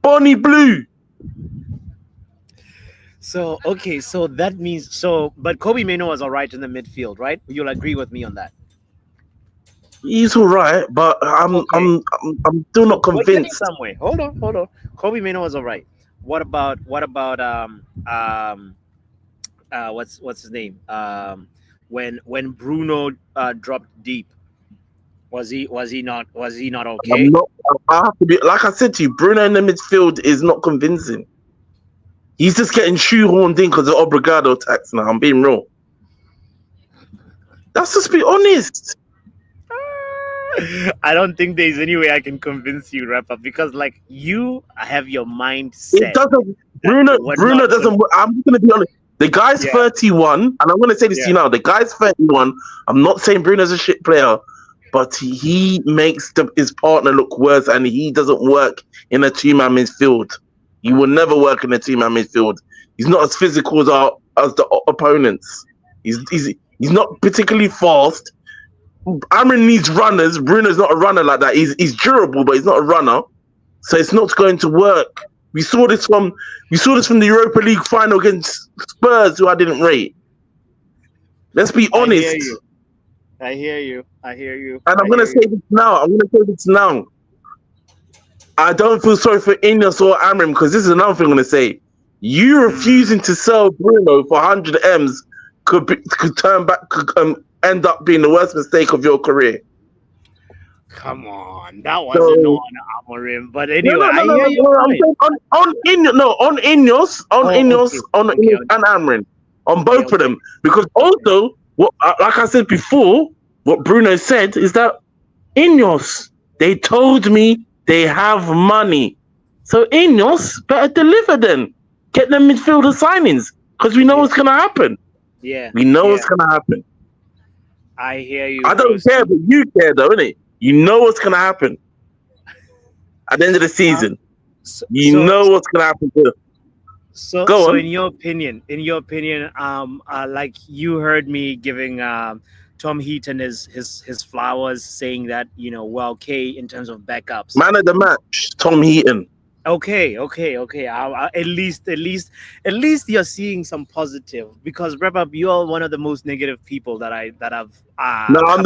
Bonnie Blue. So that means but Kobe Mino was all right in the midfield, right? You'll agree with me on that. He's all right, but I'm still not convinced. Some way. Hold on. Kobe Mino was all right. What about what's his name? When Bruno dropped deep, was he not okay? I have to be, like I said to you, Bruno in the midfield is not convincing. He's just getting shoehorned in because of Obrigado tax now. I'm being real. Let's just be honest. I don't think there's any way I can convince you, Rapper, because like you have your mind set. It doesn't. Bruno doesn't. I'm going to be honest. The guy's 31, and I'm going to say this to you now. The guy's 31. I'm not saying Bruno's a shit player, but he makes his partner look worse, and he doesn't work in a two-man midfield. He will never work in a two-man midfield. He's not as physical as the opponents. He's not particularly fast. Amrin needs runners. Bruno's not a runner like that. He's durable, but he's not a runner. So it's not going to work. We saw this from the Europa League final against Spurs, who I didn't rate. Let's be honest. I hear you. And I'm going to say this now. I don't feel sorry for Ineos or Amrim, because this is another thing I'm going to say. You refusing to sell Bruno for 100 M's could end up being the worst mistake of your career. Come on, that wasn't on Amorim, but anyway, on Ineos and Amrin, on both of them, because also like I said before, what Bruno said is that Ineos, they told me they have money, so Ineos better deliver then, get them midfielder signings, because we know what's gonna happen. We know what's gonna happen. I hear you. I don't care, but you care though, innit? You know what's going to happen at the end of the season. You know what's going to happen. So in your opinion, like you heard me giving Tom Heaton his flowers, saying that, okay, in terms of backups. Man of the match, Tom Heaton. Okay. At least you're seeing some positive, because Rep, you are one of the most negative people that I've. I'm not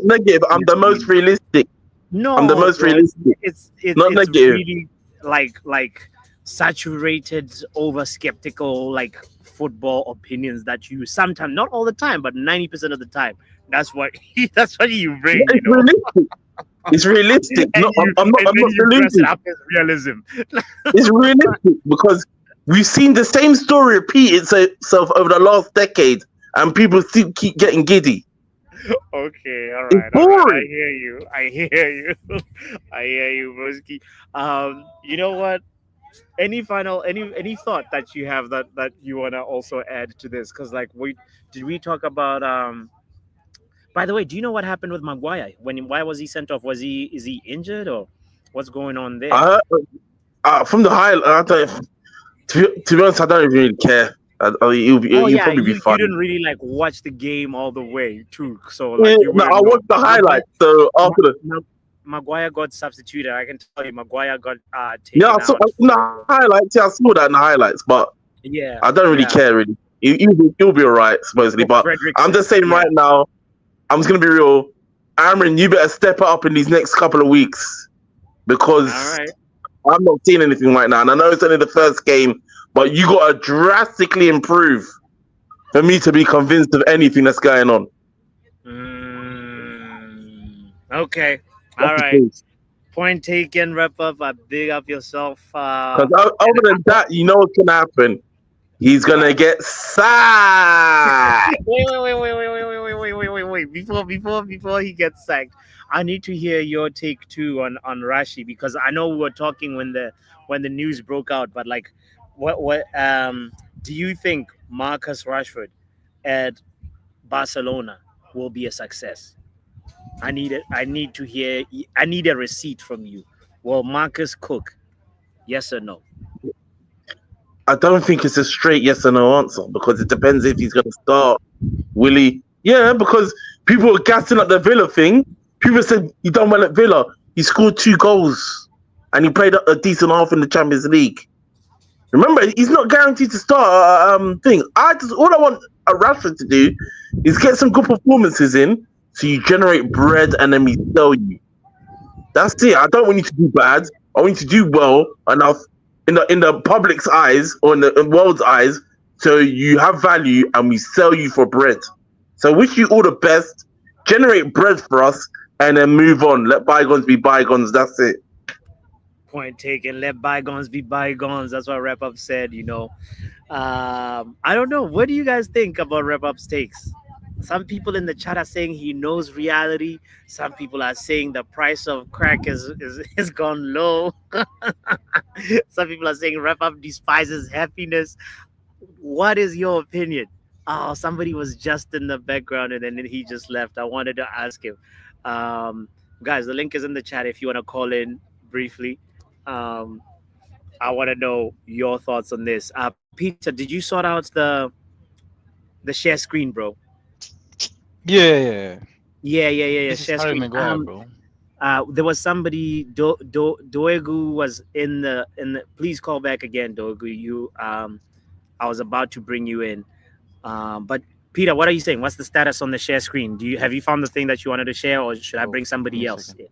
negative. I'm the most realistic. No, I'm the most realistic. It's not negative. Really like saturated, over skeptical, like football opinions that you sometimes, not all the time, but 90% of the time. That's what you bring. It's realistic. It's realistic. I'm not delusional. Realism. It's realistic because we've seen the same story repeat itself over the last decade, and people still keep getting giddy. Okay, all right. It's boring. I hear you, Broski. You know what? Any thought that you have that you wanna also add to this? Because like we talk about By the way, do you know what happened with Maguire? Why was he sent off? Is he injured, or what's going on there? From the highlight, to be honest, I don't really care. He'll probably be fine. You didn't really like watch the game all the way too, so like I watched the highlights. So after Maguire got substituted, I can tell you, Maguire got taken out. Highlights. Yeah, I saw that in the highlights, but I don't really care really. He'll be alright supposedly, but I'm just saying right now. I'm just going to be real. Amrin, you better step it up in these next couple of weeks, because I'm not seeing anything right now. And I know it's only the first game, but you got to drastically improve. for me to be convinced of anything that's going on. Okay. That's All the right. case. Point taken. Wrap up. Big up yourself. Because And other than that, you know what's gonna happen. He's gonna get sacked. wait. Before he gets sacked, I need to hear your take too on Rashi, because I know we were talking when the news broke out, but like, what do you think Marcus Rashford at Barcelona will be a success? I need it. I need to hear. I need a receipt from you. Will Marcus cook? Yes or no? I don't think it's a straight yes or no answer because it depends if he's gonna start. Will he? Yeah, because people were gassing up the Villa thing. People said he done well at Villa. He scored 2 goals and he played a decent half in the Champions League. Remember, he's not guaranteed to start. Thing. All I want a Rashford to do is get some good performances in, so you generate bread and then we sell you. That's it. I don't want you to do bad. I want you to do well enough in the public's eyes or in the world's eyes, so you have value and we sell you for bread. So wish you all the best. Generate bread for us and then move on. Let bygones be bygones. That's it. Point taken. Let bygones be bygones. That's what Wrap Up said. I don't know. What do you guys think about Wrap Up's takes? Some people in the chat are saying he knows reality. Some people are saying the price of crack is gone low. Some people are saying Wrap Up despises happiness. What is your opinion? Oh, somebody was just in the background and then he just left. I wanted to ask him. Um, Guys, the link is in the chat if you want to call in briefly. Um, I want to know your thoughts on this. Peter, did you sort out the share screen, bro? Yeah. Yeah. This is Share Harry screen. Maguire, bro. There was somebody. Doegu was in the. Please call back again, Doegu. I was about to bring you in. But Peter, what are you saying? What's the status on the share screen? Have you found the thing that you wanted to share, or should I Oh, bring give me somebody a else second. in?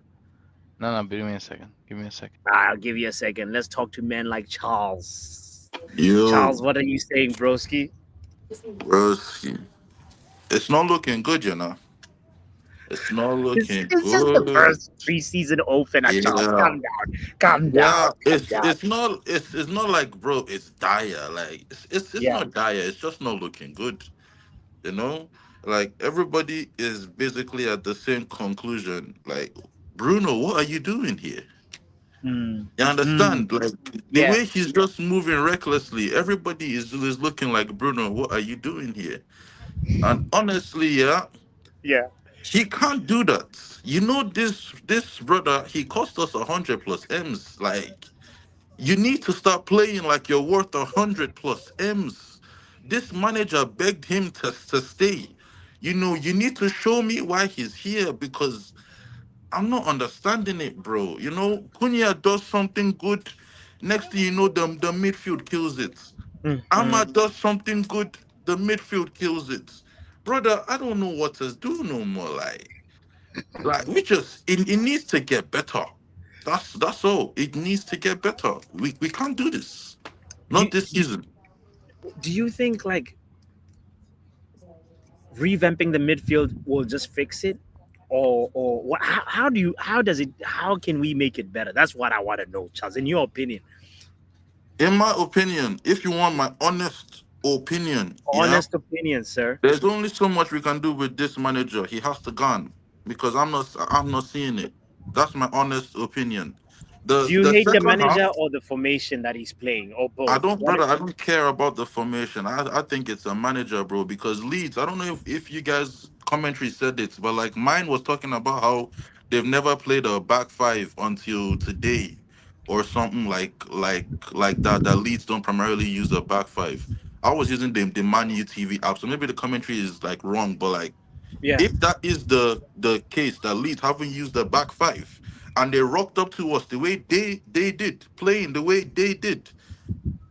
No, give me a second. Give me a second. I'll give you a second. Let's talk to men like Charles. Yo, Charles, what are you saying, broski? broski. It's not looking good, you know. It's not It's, looking it's just the good. first preseason opener, Charles. Yeah. Calm down. Calm down. Yeah. Calm down. It's not like bro, it's dire. Like it's Yeah. not dire, it's just not looking good. You know? Like everybody is basically at the same conclusion. Like, Bruno, what are you doing here? Mm. You Mm. understand? Like the Yeah. way he's just moving recklessly, everybody is looking like Bruno, what are you doing here? And honestly, yeah, Yeah. he can't do that. You know, this brother, he cost us 100 plus M's. Like, you need to start playing like you're worth 100 plus M's. This manager begged him to stay. You know, you need to show me why he's here because I'm not understanding it, bro. You know, Cunha does something good. Next thing you know, the midfield kills it. Mm. Ahmad does something good. The midfield kills it. Brother, I don't know what to do no more. Like we just it needs to get better. That's all. It needs to get better. We can't do this. Do, Not this do, season. do you think like revamping the midfield will just fix it? Or what, how can we make it better? That's what I want to know, Charles, in your opinion. In my opinion, if you want my honest opinion, yeah, Honest opinion, sir. there's only so much we can do with this manager. He has to gone because I'm not seeing it. That's my honest opinion. Do The you the hate the second manager half, or the formation that he's playing, or I both? don't, brother. I don't care about the formation. I think it's a manager, bro. Because Leeds, I don't know if you guys commentary said it, but like mine was talking about how they've never played a back five until today, or something like that. That Leeds don't primarily use a back five. I was using the Man U TV app, so maybe the commentary is like wrong, but like Yeah. if that is the case that Leeds haven't used the back five and they rocked up to us the way they did, playing the way they did,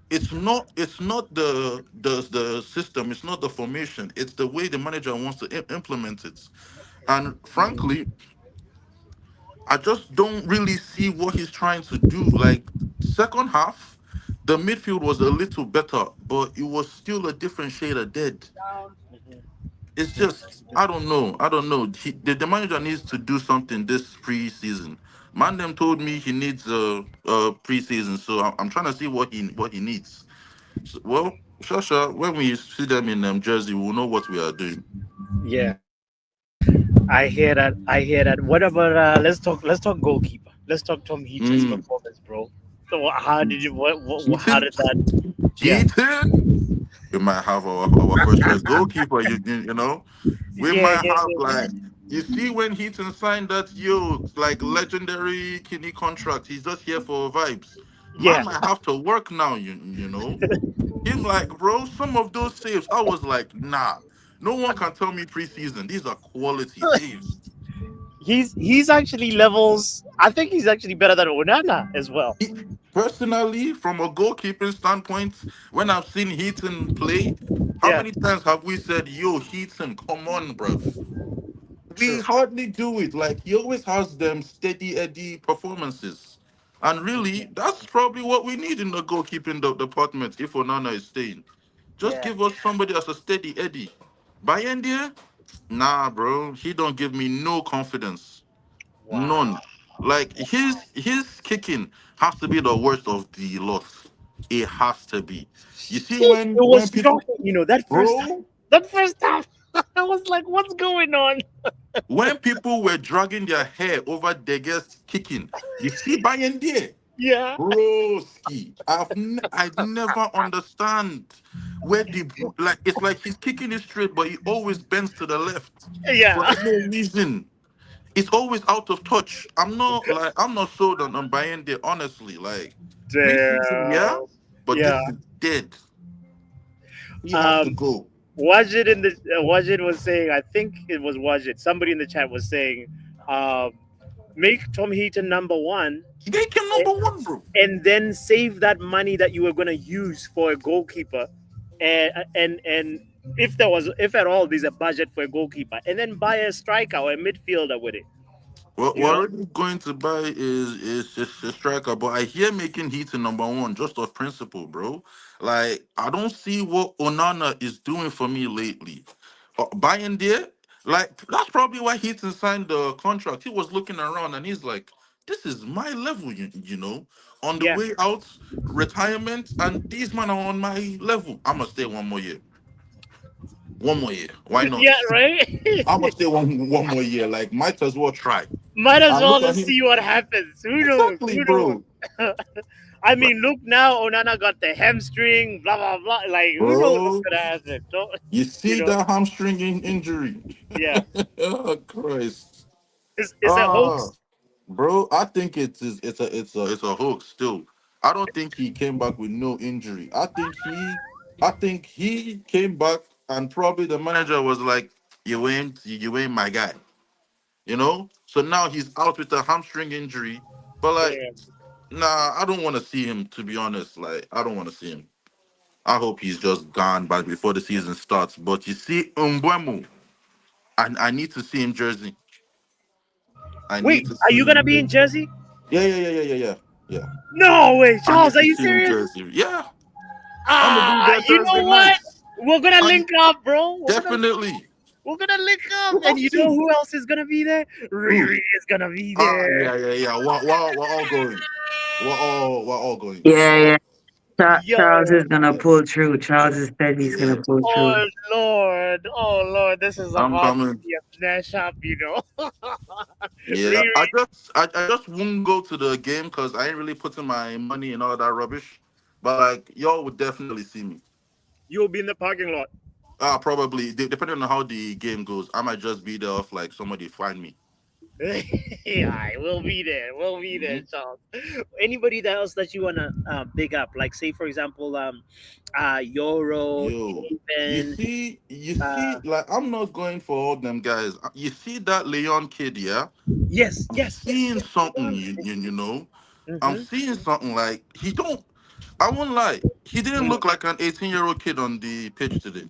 it's not the system, it's not the formation, it's the way the manager wants to implement it. And frankly, I just don't really see what he's trying to do. Like second half, the midfield was a little better, but it was still a different shade of dead. It's just I don't know. I don't know. The manager needs to do something this preseason. Mandem told me he needs a preseason, so I'm trying to see what he needs. So, well, Shasha, when we see them in Jersey, we'll know what we are doing. Yeah, I hear that. I hear that. What about let's talk goalkeeper. Let's talk Tom Heaton's Mm. performance, bro. So how did you how Heaton, did that? Yeah, Heaton. We might have our first choice goalkeeper. You know, we yeah, might yeah, have yeah, like you see when Heaton signed that like legendary kidney contract. He's just here for vibes. Man yeah, might have to work now. You know. Him like bro, some of those saves I was like, nah. No one can tell me preseason. These are quality saves. he's actually levels. I think he's actually better than Onana as well. He, personally, from a goalkeeping standpoint, when I've seen Heaton play, how Yeah, many times have we said, "Yo, Heaton, come on, bruv"? We true. hardly do it. Like he always has them steady Eddie performances, and really, that's probably what we need in the goalkeeping department. If Onana is staying, just Yeah. give us somebody as a steady Eddie. By India, nah, bro, he don't give me no confidence. Wow. None. Like his kicking has to be the worst of the lot. It has to be. You see It when was people, shocking, that first half. bro, That first half, I was like, "What's going on?" when people were dragging their hair over Dege's kicking, you see Bayern there, Yeah, broski. I never understand where the like it's like he's kicking it straight, but he always bends to the left for yeah. no reason. It's always out of touch. I'm not sold on buying there, honestly. Like preseason, yeah, Damn. but Yeah. this is dead. He has to Um, go. Wajid Wajid was saying, I think it was Wajid. Somebody in the chat was saying, um, make Tom Heaton number one, He make him eh, number 1, bro. and then save that money that you were gonna use for a goalkeeper, and if at all there's a budget for a goalkeeper, and then buy a striker or a midfielder with it. What You we're know? already going to buy is just a striker, but I hear making Heaton number 1 just off principle, bro. Like I don't see what Onana is doing for me lately. Buying there, like that's probably why Heaton signed the contract. He was looking around and he's like, "This is my level, you know." On the Yeah. way out, retirement, and these men are on my level. I'm gonna stay 1 more year. 1 more year. Why not? Yeah. Right. I'm gonna stay one more year. Like might as well try. Might as And well look at just him. see what happens. Who knows? Exactly, Who knows? bro. I Like, mean, look now. Onana got the hamstring. Blah blah blah. Like, who knows what's bro, gonna happen? Don't, you you see know? that hamstring injury? Yeah. Oh Christ. It's a Ah, hoax. bro, I think it's a hoax still. I don't think he came back with no injury. I think he came back and probably the manager was like, you ain't my guy. So now he's out with a hamstring injury. But like, Damn. nah, I don't want to see him, to be honest. Like, I don't want to see him. I hope he's just gone by before the season starts. But you see Mbwemu, I need to see him jersey. I Wait, need to are you see gonna be in Jersey? Yeah, yeah, yeah, yeah, yeah, yeah. Yeah. No way, I Charles. need Are to you see him serious? jersey. Yeah. I'm gonna be Ah, there you Thursday know what? nights. We're gonna And link up, bro. definitely. We're gonna link up, We and have you know to. who else is gonna be there? Who? Riri is gonna be Ah, there. yeah, yeah, yeah. We're all going. We're all going. Yeah, yeah. Yo, Charles is gonna pull Yes. through. Charles has said he's Yeah. gonna pull through. oh Lord, this is I'm about to coming. be a mashup. Yeah. Riri, I just won't go to the game because I ain't really putting my money in all that rubbish. But like y'all would definitely see me. you'll be in the parking lot. Probably depending on how the game goes, I might just be there off like somebody find me. Yeah, we'll be there. We'll be there, Mhm. Charles. Anybody else that you wanna big up? Like, say for example, Yoro, Yo, you even see, you uh, see, like I'm not going for all them guys. You see that Leon kid, yeah? yes, I'm yes, yes, seeing yes. something, you know. I'm Mm-hmm. seeing something like he don't. I won't lie. He didn't look like an 18-year-old kid on the pitch today.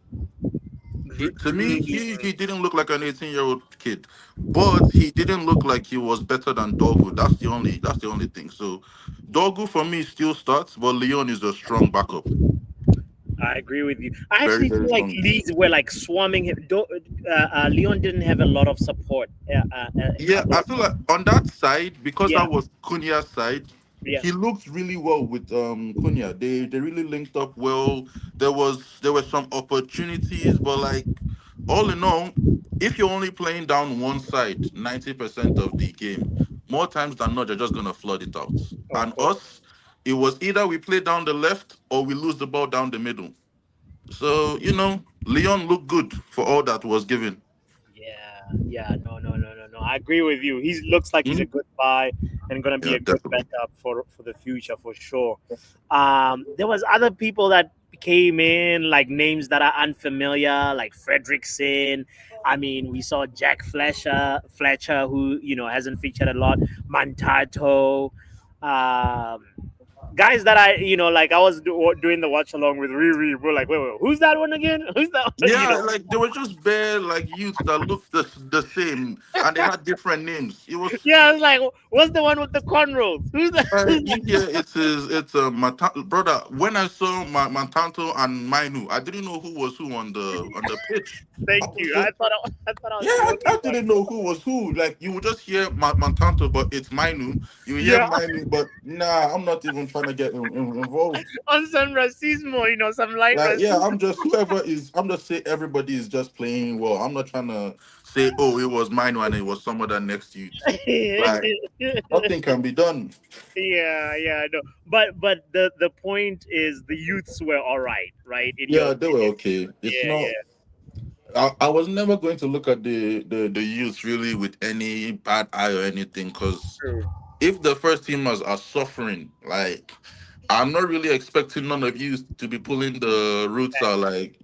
To me, he didn't look like an 18-year-old kid, but he didn't look like he was better than Dogwood. That's the only thing. So Dogu for me still starts, but Leon is a strong backup. I agree with you. I Very, actually very feel like strong. Leeds were like swarming him. Leon didn't have a lot of support. Yeah, I feel like on that side, because Yeah, that was Cunha's side, yeah. he looked really well with Cunha. They really linked up well. There were some opportunities, but like all in all, if you're only playing down one side 90% of the game, more times than not, you're just gonna flood it out. Of And course. us, it was either we play down the left or we lose the ball down the middle. So, Leon looked good for all that was given. Yeah, yeah, no. I agree with you. He looks like he's a Mhm. good buy and gonna be Yeah, a good definitely. backup for the future for sure. There was other people that came in like names that are unfamiliar, like Fredrickson. I mean, we saw Jack Fletcher, who hasn't featured a lot. Mantato. Um, Guys that like I was doing the watch along with Riri. We're like, wait, who's that one again? Who's that one? Yeah, like they were just bare like youths that looked the same and they had different names. It was Yeah, I was like, what's the one with the cornrows? Who's the? yeah, it's a brother. When I saw Mantanto and Mainu, I didn't know who was who on the pitch. I Thank was you. just I thought I yeah, was the only I one. didn't know who was who. Like you would just hear Mantanto, but it's Mainu. You hear Yeah, Mainu, but nah, I'm not even trying to get involved. on some racismo, some light Like, yeah, racismo. I'm just whoever is. I'm just saying everybody is just playing well. I'm not trying to say, oh, it was mine and it was some other next youth. Like nothing can be done. Yeah, I know. But the point is the youths were all right, in your Yeah, they were opinion. okay. It's Yeah, not. I was never going to look at the youth really with any bad eye or anything because true. if the first teamers are suffering, like I'm not really expecting none of you to be pulling the roots out. Like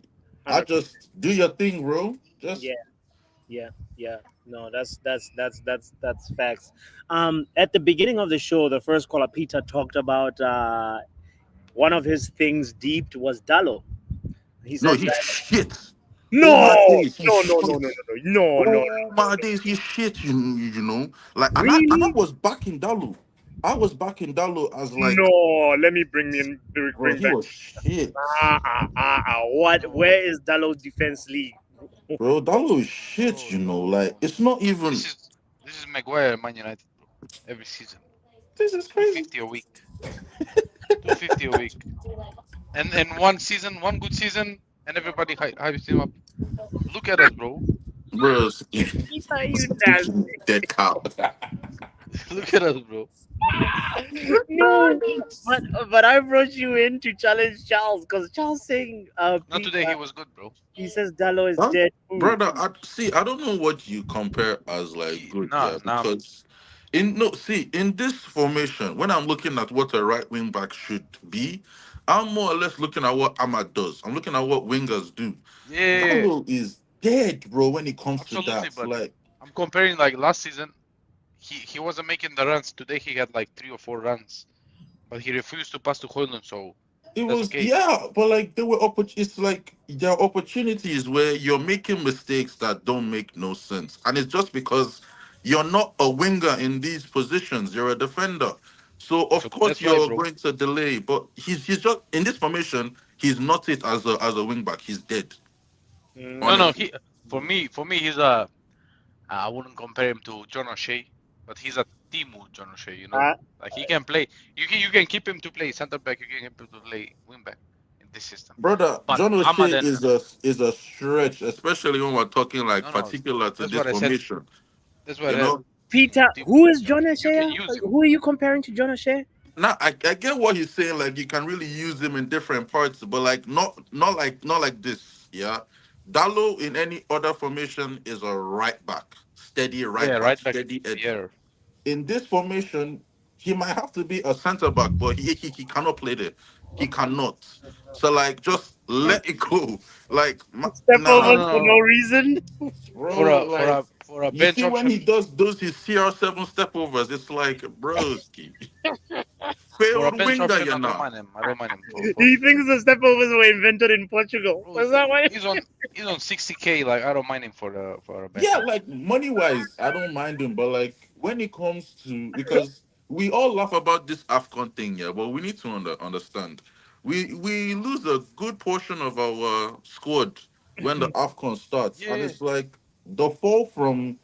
I 100%. just do your thing, bro. Yeah, Just yeah. No, that's facts. At the beginning of the show, the first caller Peter talked about one of his things deep was Dallo. He no, said he's that shit. Oh my no, days, he's no, no, no, no, shit. no, no, no, no, Oh no, my no. days, he's shit. You know, like and I Really? was back in Dalu. I was back in Dalu as like, No, let me bro, bring he back. was shit. What? No, Where is Dallo's defense league? Bro, Dalu is shit. bro, Like it's not this even. is this is Maguire Man United, bro. Every season, This is crazy. 250 a week, 250 a week, and one season, one good season, and everybody hypes him up. Look at us, bro. Bro, Are you nasty? dead cow. Look at us, bro. No, but I brought you in to challenge Charles because Charles saying Not today. Peter, He was good, bro. he says Dallo is Huh? dead food. Brother, I don't know what you compare as like good, Nah, yeah, nah. because in this formation, when I'm looking at what a right wing back should be, I'm more or less looking at what Ahmad does. I'm looking at what wingers do. Yeah, Gallo is dead, bro, when it comes to absolutely. that. But Like I'm comparing like last season. He wasn't making the runs. Today he had like 3 or 4 runs, but he refused to pass to Hoyland, so it that's was, okay. yeah, but like there were it's like there are opportunities where you're making mistakes that don't make no sense. And it's just because you're not a winger in these positions, you're a defender. So of So course that's why, you're bro. going to delay, but he's just in this formation, he's not it as a wing back. He's dead, No. honestly. He for me he's a. I wouldn't compare him to John O'Shea, but he's a Timu John O'Shea. Uh, Like he can play. You can keep him to play center back. You can keep him to play wing back in this system. Brother, But John O'Shea Ahmad and is a stretch, especially when we're talking like no. particular to That's this what I said. formation. That's what You I said. know, Peter, Timu who is John John O'Shea. You can O'Shea? use him. Who are you comparing to John O'Shea? now I get what he's saying. Like you can really use him in different parts, but like not like this. Yeah, Dalo in any other formation is a right back, steady Yeah, right back, right back. steady Eddie. Yeah. In this formation, he might have to be a centre back, but he cannot play there. He cannot. So like, just let it go. Like Step No, nah, overs no, for no, no no. reason. For bro. a for Like a for a you bench see when he option, does his CR7 stepovers, it's like broski. for a Failed bench winger, option, you I don't know. mind him. I don't mind him for He thinks the step overs were invented in Portugal. bro. Was that why? He's on 60K. Like I don't mind him for a bench Yeah, option. like money wise, I don't mind him, but like when it comes to because we all laugh about this AFCON thing, yeah, but we need to understand. We lose a good portion of our squad when the AFCON starts, and Yeah, it's like the fall from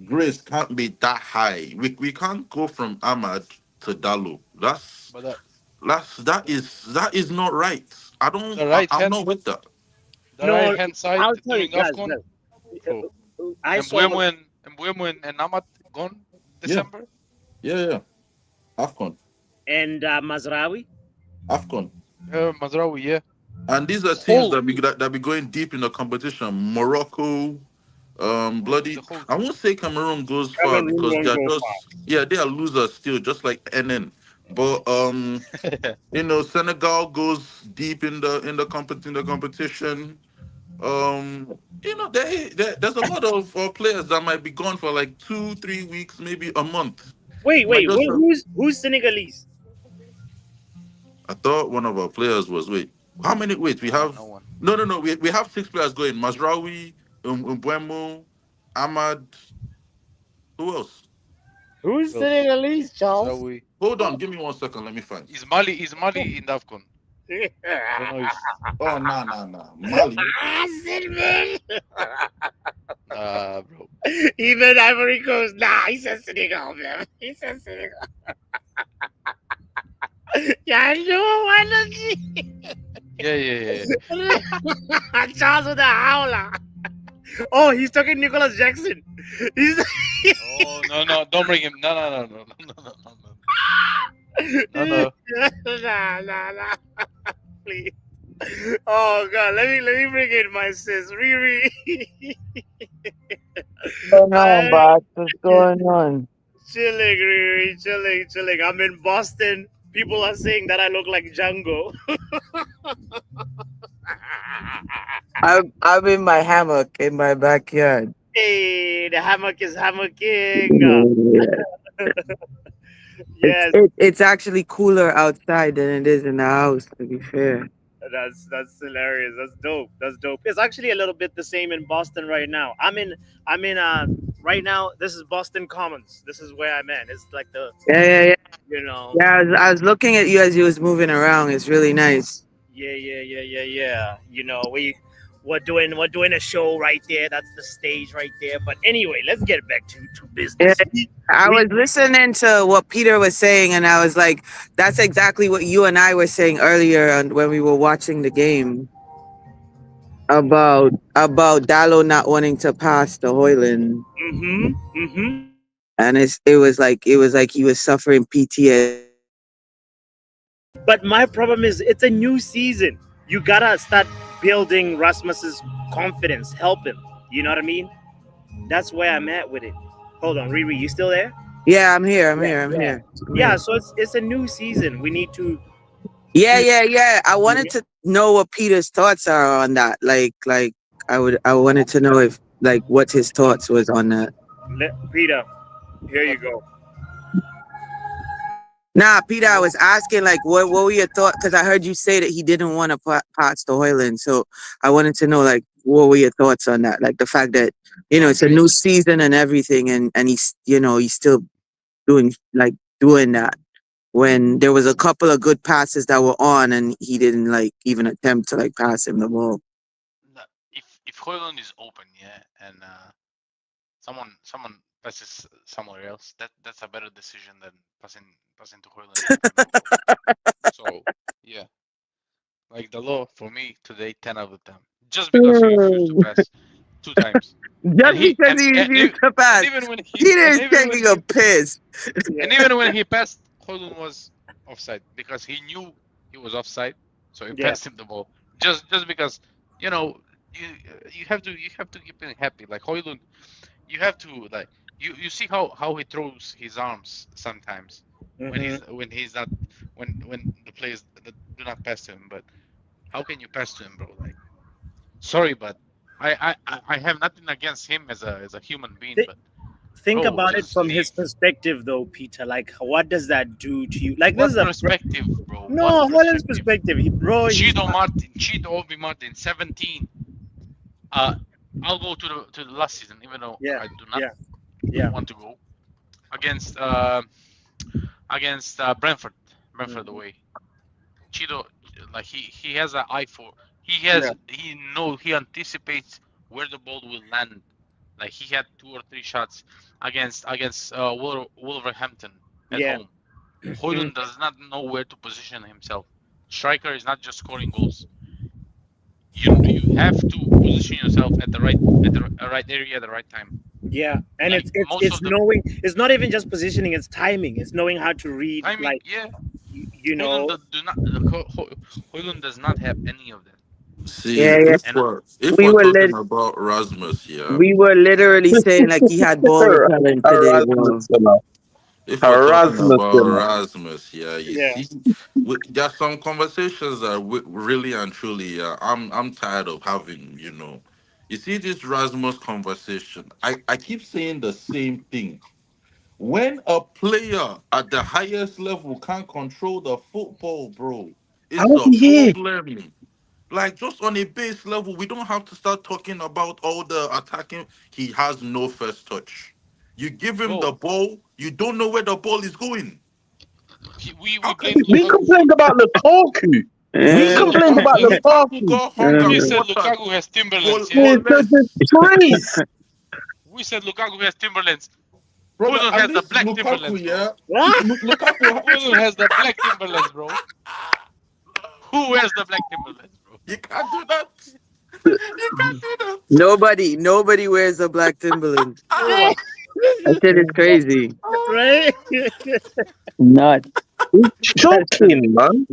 grace can't be that high. We can't go from Ahmad to Dalo. but that That is not right. the right I'm hand, not with that. the right No, hand side I'll tell you during guys. AFCON. Bro, I and saw what. and Amat gone Yeah, December. yeah. AFCON. And Mazraoui. AFCON. Mazraoui, yeah. And these are The teams whole that be going deep in the competition. Morocco, the bloody. whole I won't say Cameroon goes far Cameroon because won't they're go just they are losers still, just like NN. But Senegal goes deep in the competition. There's a lot of players that might be gone for like 2-3 weeks, maybe a month. Wait, Might wait. just Who's Senegalese? I thought one of our players was how many? Wait, we have no one. no. We have six players going. Mazraoui, Mbuemo, Ahmad. Who else? Who's Else. Senegalese, Charles? Mazraoui. Hold on, give me 1 second. Let me find. Is Mali in the AFCON? I don't know if Oh, nah. Mali. bro. Even Ivory Coast. Nah, he said Senegal, man. He said Senegal. Yeah, I know. Why not? Yeah. Charles with the howler. Oh, he's talking Nicholas Jackson. He's Oh no, don't bring him. No. No. nah. Please. Oh God, let me bring in my sis, Riri. What's going on, I- boss? What's going on? Chilling, Riri, chilling. I'm in Boston. People are saying that I look like Django. I'm in my hammock in my backyard. Hey, the hammock is hammocking. Yeah. Yes, It's actually cooler outside than it is in the house, to be fair. that's hilarious. That's dope. It's actually a little bit the same in Boston right now. I'm in right now. This is Boston Commons. This is where I'm at. It's like the Yeah. you know Yeah, I was looking at you as you was moving around. It's really nice. yeah. We're doing a show right there. That's the stage right there. But anyway, let's get back to Yeah, business. I We was listening to what Peter was saying, and I was like, that's exactly what you and I were saying earlier when we were watching the game about Dallo not wanting to pass to Hoyland. mm-hmm. And it was like he was suffering PTSD. But my problem is it's a new season. You gotta start building Rasmus's confidence. Help him. You know what I mean? That's where I'm at with it. Hold on, Riri, you still there? Yeah, I'm here. I'm Yeah, here. I'm yeah. here. I'm Yeah, here. so it's a new season. We need to Yeah. I wanted to know what Peter's thoughts are on that. I wanted to know if what his thoughts was on that. Peter, here you go. Nah, Peter, I was asking what were your thoughts? Because I heard you say that he didn't want to pass to Hoyland, so I wanted to know what were your thoughts on that? Like the fact that it's a new season and everything, and he's still doing that when there was a couple of good passes that were on, and he didn't even attempt to pass him the ball. If Hoyland is open, yeah, and someone passes somewhere else, that's a better decision than passing to Hoyland. So yeah, like the law for me today, 10 out of 10, just because he refused to pass 2 times. Just because he refused to pass. And even when Peter's taking a piss. and even when he passed, Hoyland was offside because he knew he was offside, so he passed him the ball. Just because you have to keep him happy. Like Hoyland, you have to you see how he throws his arms sometimes when he's not when the players that do not pass to him. But how can you pass to him, bro? Like, sorry, but I have nothing against him as a human being, but Think bro, about it just from leave. his perspective, though, Peter. Like, what does that do to you? Like, What this is a perspective, bro? no, What Holland's perspective? perspective. Bro, he's Chido Obi Martin, 17. I'll go to the last season, even though I do not yeah. want to go against against Brentford. Brentford away. Cheeto, like he has an eye for. He anticipates where the ball will land. Like he had 2 or 3 shots against Wolverhampton at Yeah. home. Hoyland does not know where to position himself. Striker is not just scoring goals. You have to position yourself at the right area at the right time. Yeah, and Like most it's of the knowing. It's not even just positioning. It's timing. It's knowing how to read. timing, Like yeah, you Hoyland know. Hoyland does not have any of that. Yeah, See, yeah. if And if We we're were talking lit. about Rasmus, yeah. We were literally saying like he had ball repellent today, bro. Erasmus, you know. If we're talking Erasmus, about you know. Rasmus, yeah, you Yeah. see, there's some conversations that really and truly, I'm tired of having. You see this Rasmus conversation. I keep saying the same thing. When a player at the highest level can't control the football, bro, How it's is a he here? problem. Like just on a base level, we don't have to start talking about all the attacking. He has no first touch. You give him bro, the ball, you don't know where the ball is going. we How can blamed you We Lukaku for. complained about Lukaku. We we We said complained Lukaku about Lukaku. Lukaku Lukaku. got hung We and said watered Lukaku has for Timberlands. Yeah, for It's such a less. disgrace. we said Lukaku has Timberlands. Brother, Hoyland at has the least black Lukaku, Timberlands, bro. yeah. Lukaku Hoyland has the black Timberlands, bro. Who wears the black Timberlands, bro? you can't do that. You can't do that. Nobody wears a black Timberland. No one. That shit is crazy. Right. Not It's shocking, man.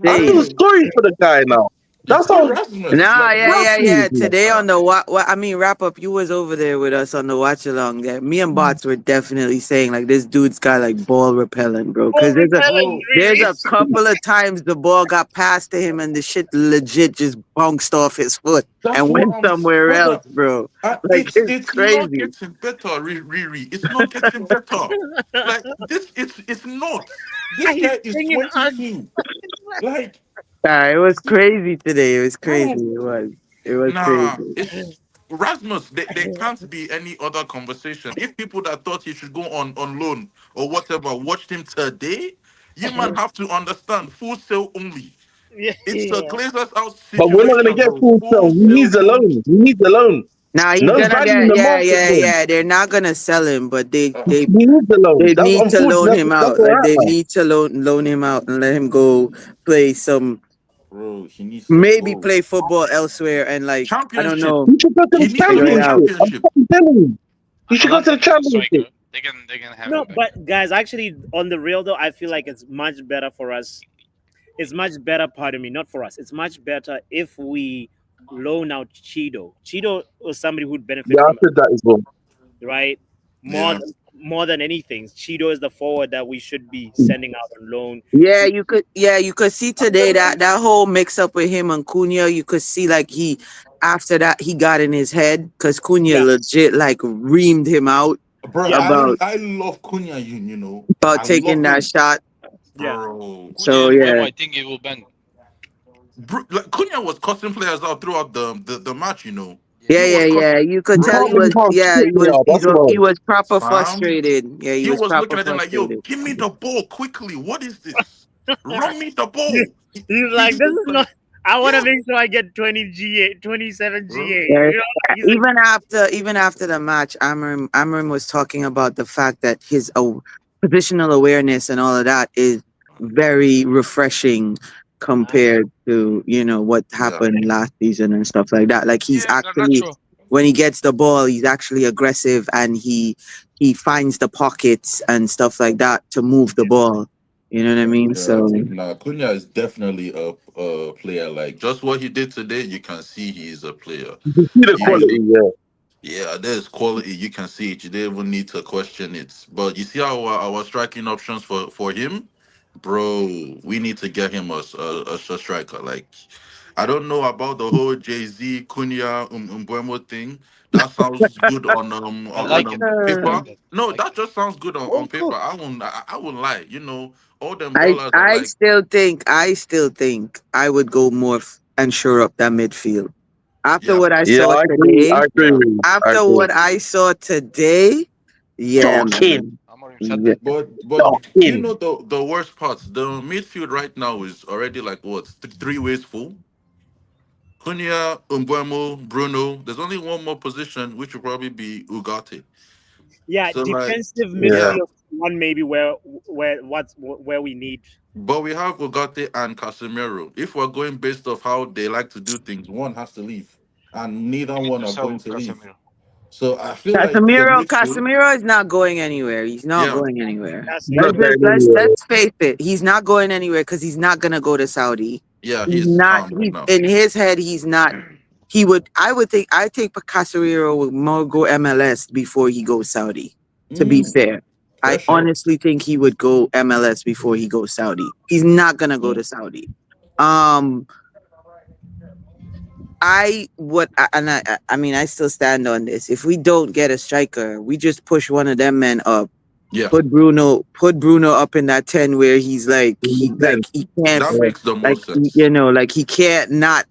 I feel insane. Bro, sorry for the guy now. you That's see how Rasmus, Nah, like yeah. Rasmus, man. Today on the I mean, wrap up. You was over there with us on the watch along. There, me and Bots were definitely saying like this dude's got like ball repellent, bro. Ball Because repelling, bro, there's really. a couple of times the ball got passed to him and the shit legit just bounced off his foot that's and what went I'm somewhere else, brother. bro. Like It's it's it's not crazy. getting better, Riri. It's not getting better. Like this, it's not. This He's guy is bringing us. 22. Like, It was crazy today. It was crazy. bro, It was. It was nah, crazy. it's Rasmus. There can't be any other conversation. If people that thought he should go on loan or whatever watched him today, you might have to understand full sale only. Yeah. It's a Glazers out But we're not gonna situation, get bro. full sell. Full He sale needs a only. loan. He needs a loan. Now he's No gonna value in get the market, bro. They're not gonna sell him, but they He needs a loan. they That's need to loan unfortunate. him That's out. where we're Like at they now. need to loan him out and let him go play some Bro, he needs to maybe go. play football elsewhere and like I don't Championship. know, He should go to He the needs to figure do it out. championship. I'm championship. fucking telling you. He should go to Atalanta the needs a championship. striker. They can have No, him back. but guys, actually, on the real though, I feel like it's much better for us. It's much better, pardon me, not for us. It's much better if we loan out Cheeto. Cheeto was somebody who'd benefit Yeah, I from, said that as well. right? More Yeah. than more than anything, Cheeto is the forward that we should be sending out on loan. You could see today that whole mix up with him and Cunha, you could see like he after that he got in his head because Cunha Yeah, legit like reamed him out Bro, yeah, I love Cunha, about I taking love that him. shot. yeah. Bro. Cunha So and Buemo, yeah. I think it will bang. Like Cunha was cussing players out throughout the match. Yeah. He was Yeah. cussing. You could You tell can't, he Bro, you was can't yeah, spit me out. That's he wrong. was proper fam. frustrated. Yeah, he He was was looking proper at him like, yo, frustrated. give me the ball quickly. What is this? Run me the He's ball. like, this He's is like, not. I want to yeah, make sure I get 20 GA, 27 GA. bro. Yeah. You know, he's like, Even after the match, Amram was talking about the fact that his positional awareness and all of that is very refreshing compared to what Yeah. happened last season and stuff like that. Like he's Yeah, actually Garnacho. when he gets the ball, he's actually aggressive and he finds the pockets and stuff like that to move the ball. You know what I mean? Yeah, So nah, Cunha is definitely a player. Like just what he did today, you can see he's a player. You can see the He I quality, really, yeah. yeah, there's quality. You can see it. You don't even need to question it. But you see our striking options for him, bro. We need to get him a striker. Like I don't know about the whole Jay Z Cunha Mbuemo thing. That sounds good I on like it. I paper. like that. I No, like that it. just sounds good on paper. I won't lie. All them dollars are I like, still think I would go more and shore up that midfield. After yeah, what I Yeah, saw I agree. today, I agree yeah. with you. I after agree. what I saw today, yeah, Shocking. man. Amorim Yeah. But Stop you him. know the worst part, the midfield right now is already like what, three ways full. Cunha, Umbuemo, Bruno. There's only one more position, which will probably be Ugarte. Yeah, So like, defensive yeah. midfield one maybe where we need. But we have Ugarte and Casemiro. If we're going based off how they like to do things, one has to leave, and neither We need one to are going sell to leave. Casemiro. So I feel like the midfield, Casemiro is not going anywhere. He's not yeah, going anywhere. That's He's not going anywhere. Let's face it. He's not going anywhere because he's not gonna go to Saudi. yeah, He's he's not. calm right He's now. in his head. He's not. He would. I would think. I think Casemiro would more go MLS before he goes Saudi. To be Mm, fair, I pressure. honestly think he would go MLS before he goes Saudi. He's not gonna go Mm, to Saudi. Um, I would, I mean, I still stand on this. If we don't get a striker, we just push one of them men up. yeah, Put Bruno up in that 10 where he's he can't that makes the most sense. you know, like he can't not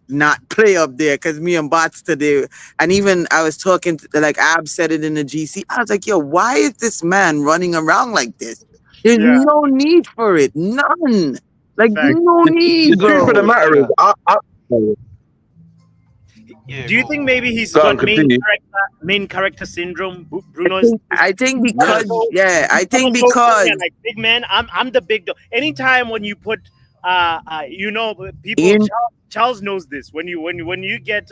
play up there. Because me and Bots today, and even I was talking to, like Ab said it in the GC. I was like, yo, why is this man running around like this? There's Yeah, no need for it, none. Like fact. no The need, truth of the bro. matter is, Yeah, Do you go think on. maybe he's go on, got continue. main character syndrome? Bruno is I think because Yes, I think so because like big man. I'm the big dog. Anytime when you put you know people in Charles knows this. When you get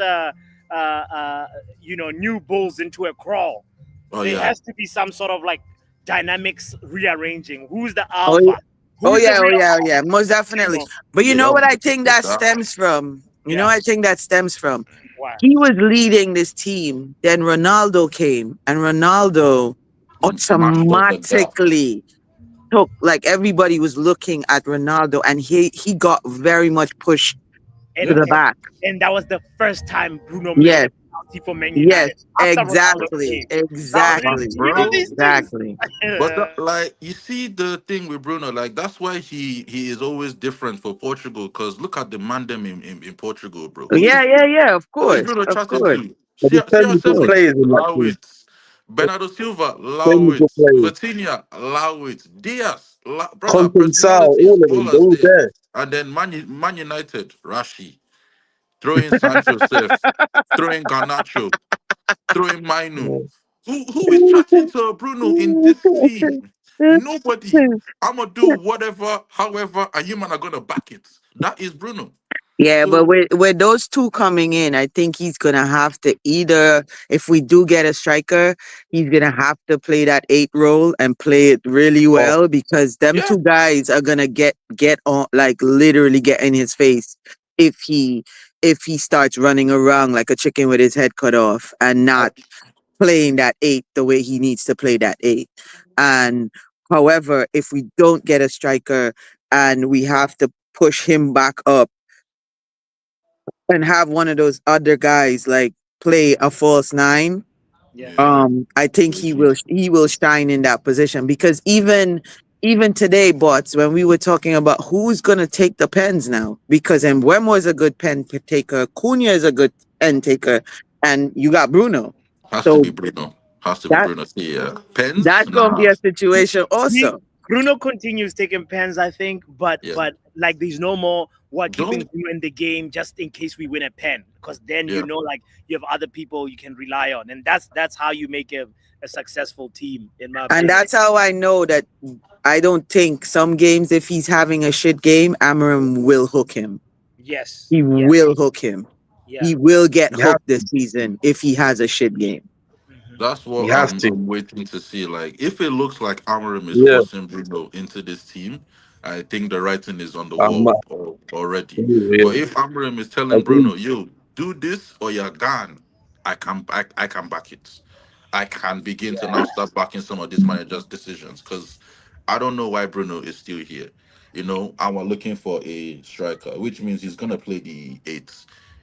you know new bulls into a crawl, oh there yeah, has to be some sort of like dynamics rearranging. Who's the oh alpha? Who's the real alpha? most You definitely. know But you they know don't what I make it think like that that. stems from? You know yeah. what I think that stems from? Why? He was leading this team, then Ronaldo came, and Ronaldo And smashed up the gap. automatically took like everybody was looking at Ronaldo, and he got very much pushed to And Yeah, the back. and that was the first time Bruno missed Yes, a penalty for Man yes, United after Ronaldo came. Now, fast, you know bro. these things. exactly. But like you see the thing with Bruno, like that's why he is always different for Portugal. Because look at the mandem in Portugal, bro. Yeah, Who is Bruno of chatting course. to? But there's so many good CR7, players in that allow team. it. Bernardo Silva, So allow many it. good players. Vitinha, allow it. Diaz, brother, Compensal, personalities, all of them, they're ballers all there. there. And then Man United, Rashi, throw in Sancho, Seth, throw in Garnacho, throw in Mainu. Who is chatting to Bruno in this team? Nobody. I'm gonna do whatever, however, and you man are gonna back it. That is Bruno. Yeah, but So with those two coming in, I think he's gonna have to either, if we do get a striker, he's gonna have to play that 8 role and play it really Oh, well because them yeah, two guys are gonna get on, like literally get in his face if he starts running around like a chicken with his head cut off and I, not playing that 8 the way he needs to play that 8. And however, if we don't get a striker and we have to push him back up and have one of those other guys like play a false 9, Yeah. yeah. I think he will shine in that position because even today, bots, when we were talking about who's gonna take the pens now, because Mbeumo is a good pen taker, Cunha is a good pen taker, and you got Bruno. Has to So be Bruno. Has to be that Bruno. See, yeah. Pens? that's gonna be Nah. a situation He, also. Bruno continues taking pens, I think, Yeah. but like there's no more what keeping Don't. Bruno in the game just in case we win a pen, because then you Yeah. know like you have other people you can rely on, and that's how you make a successful team, in my And opinion. that's how I know that I don't think some games, if he's having a shit game, Amarim will hook him. Yes, He yes, will hook him. yeah. He will get you have, hooked this season if he has a shit game. Mhm. That's you what have to. I'm waiting to see. Like, if it looks like Amorim is Yeah, forcing Bruno into this team, I think the writing is on the I'm wall already. yeah, But if Amorim is telling agree. Bruno, "Yo, do this or you're gone," I can back it. I can begin to now start backing some of these managers' decisions because I don't know why Bruno is still here. And we're looking for a striker, which means he's gonna play the eight.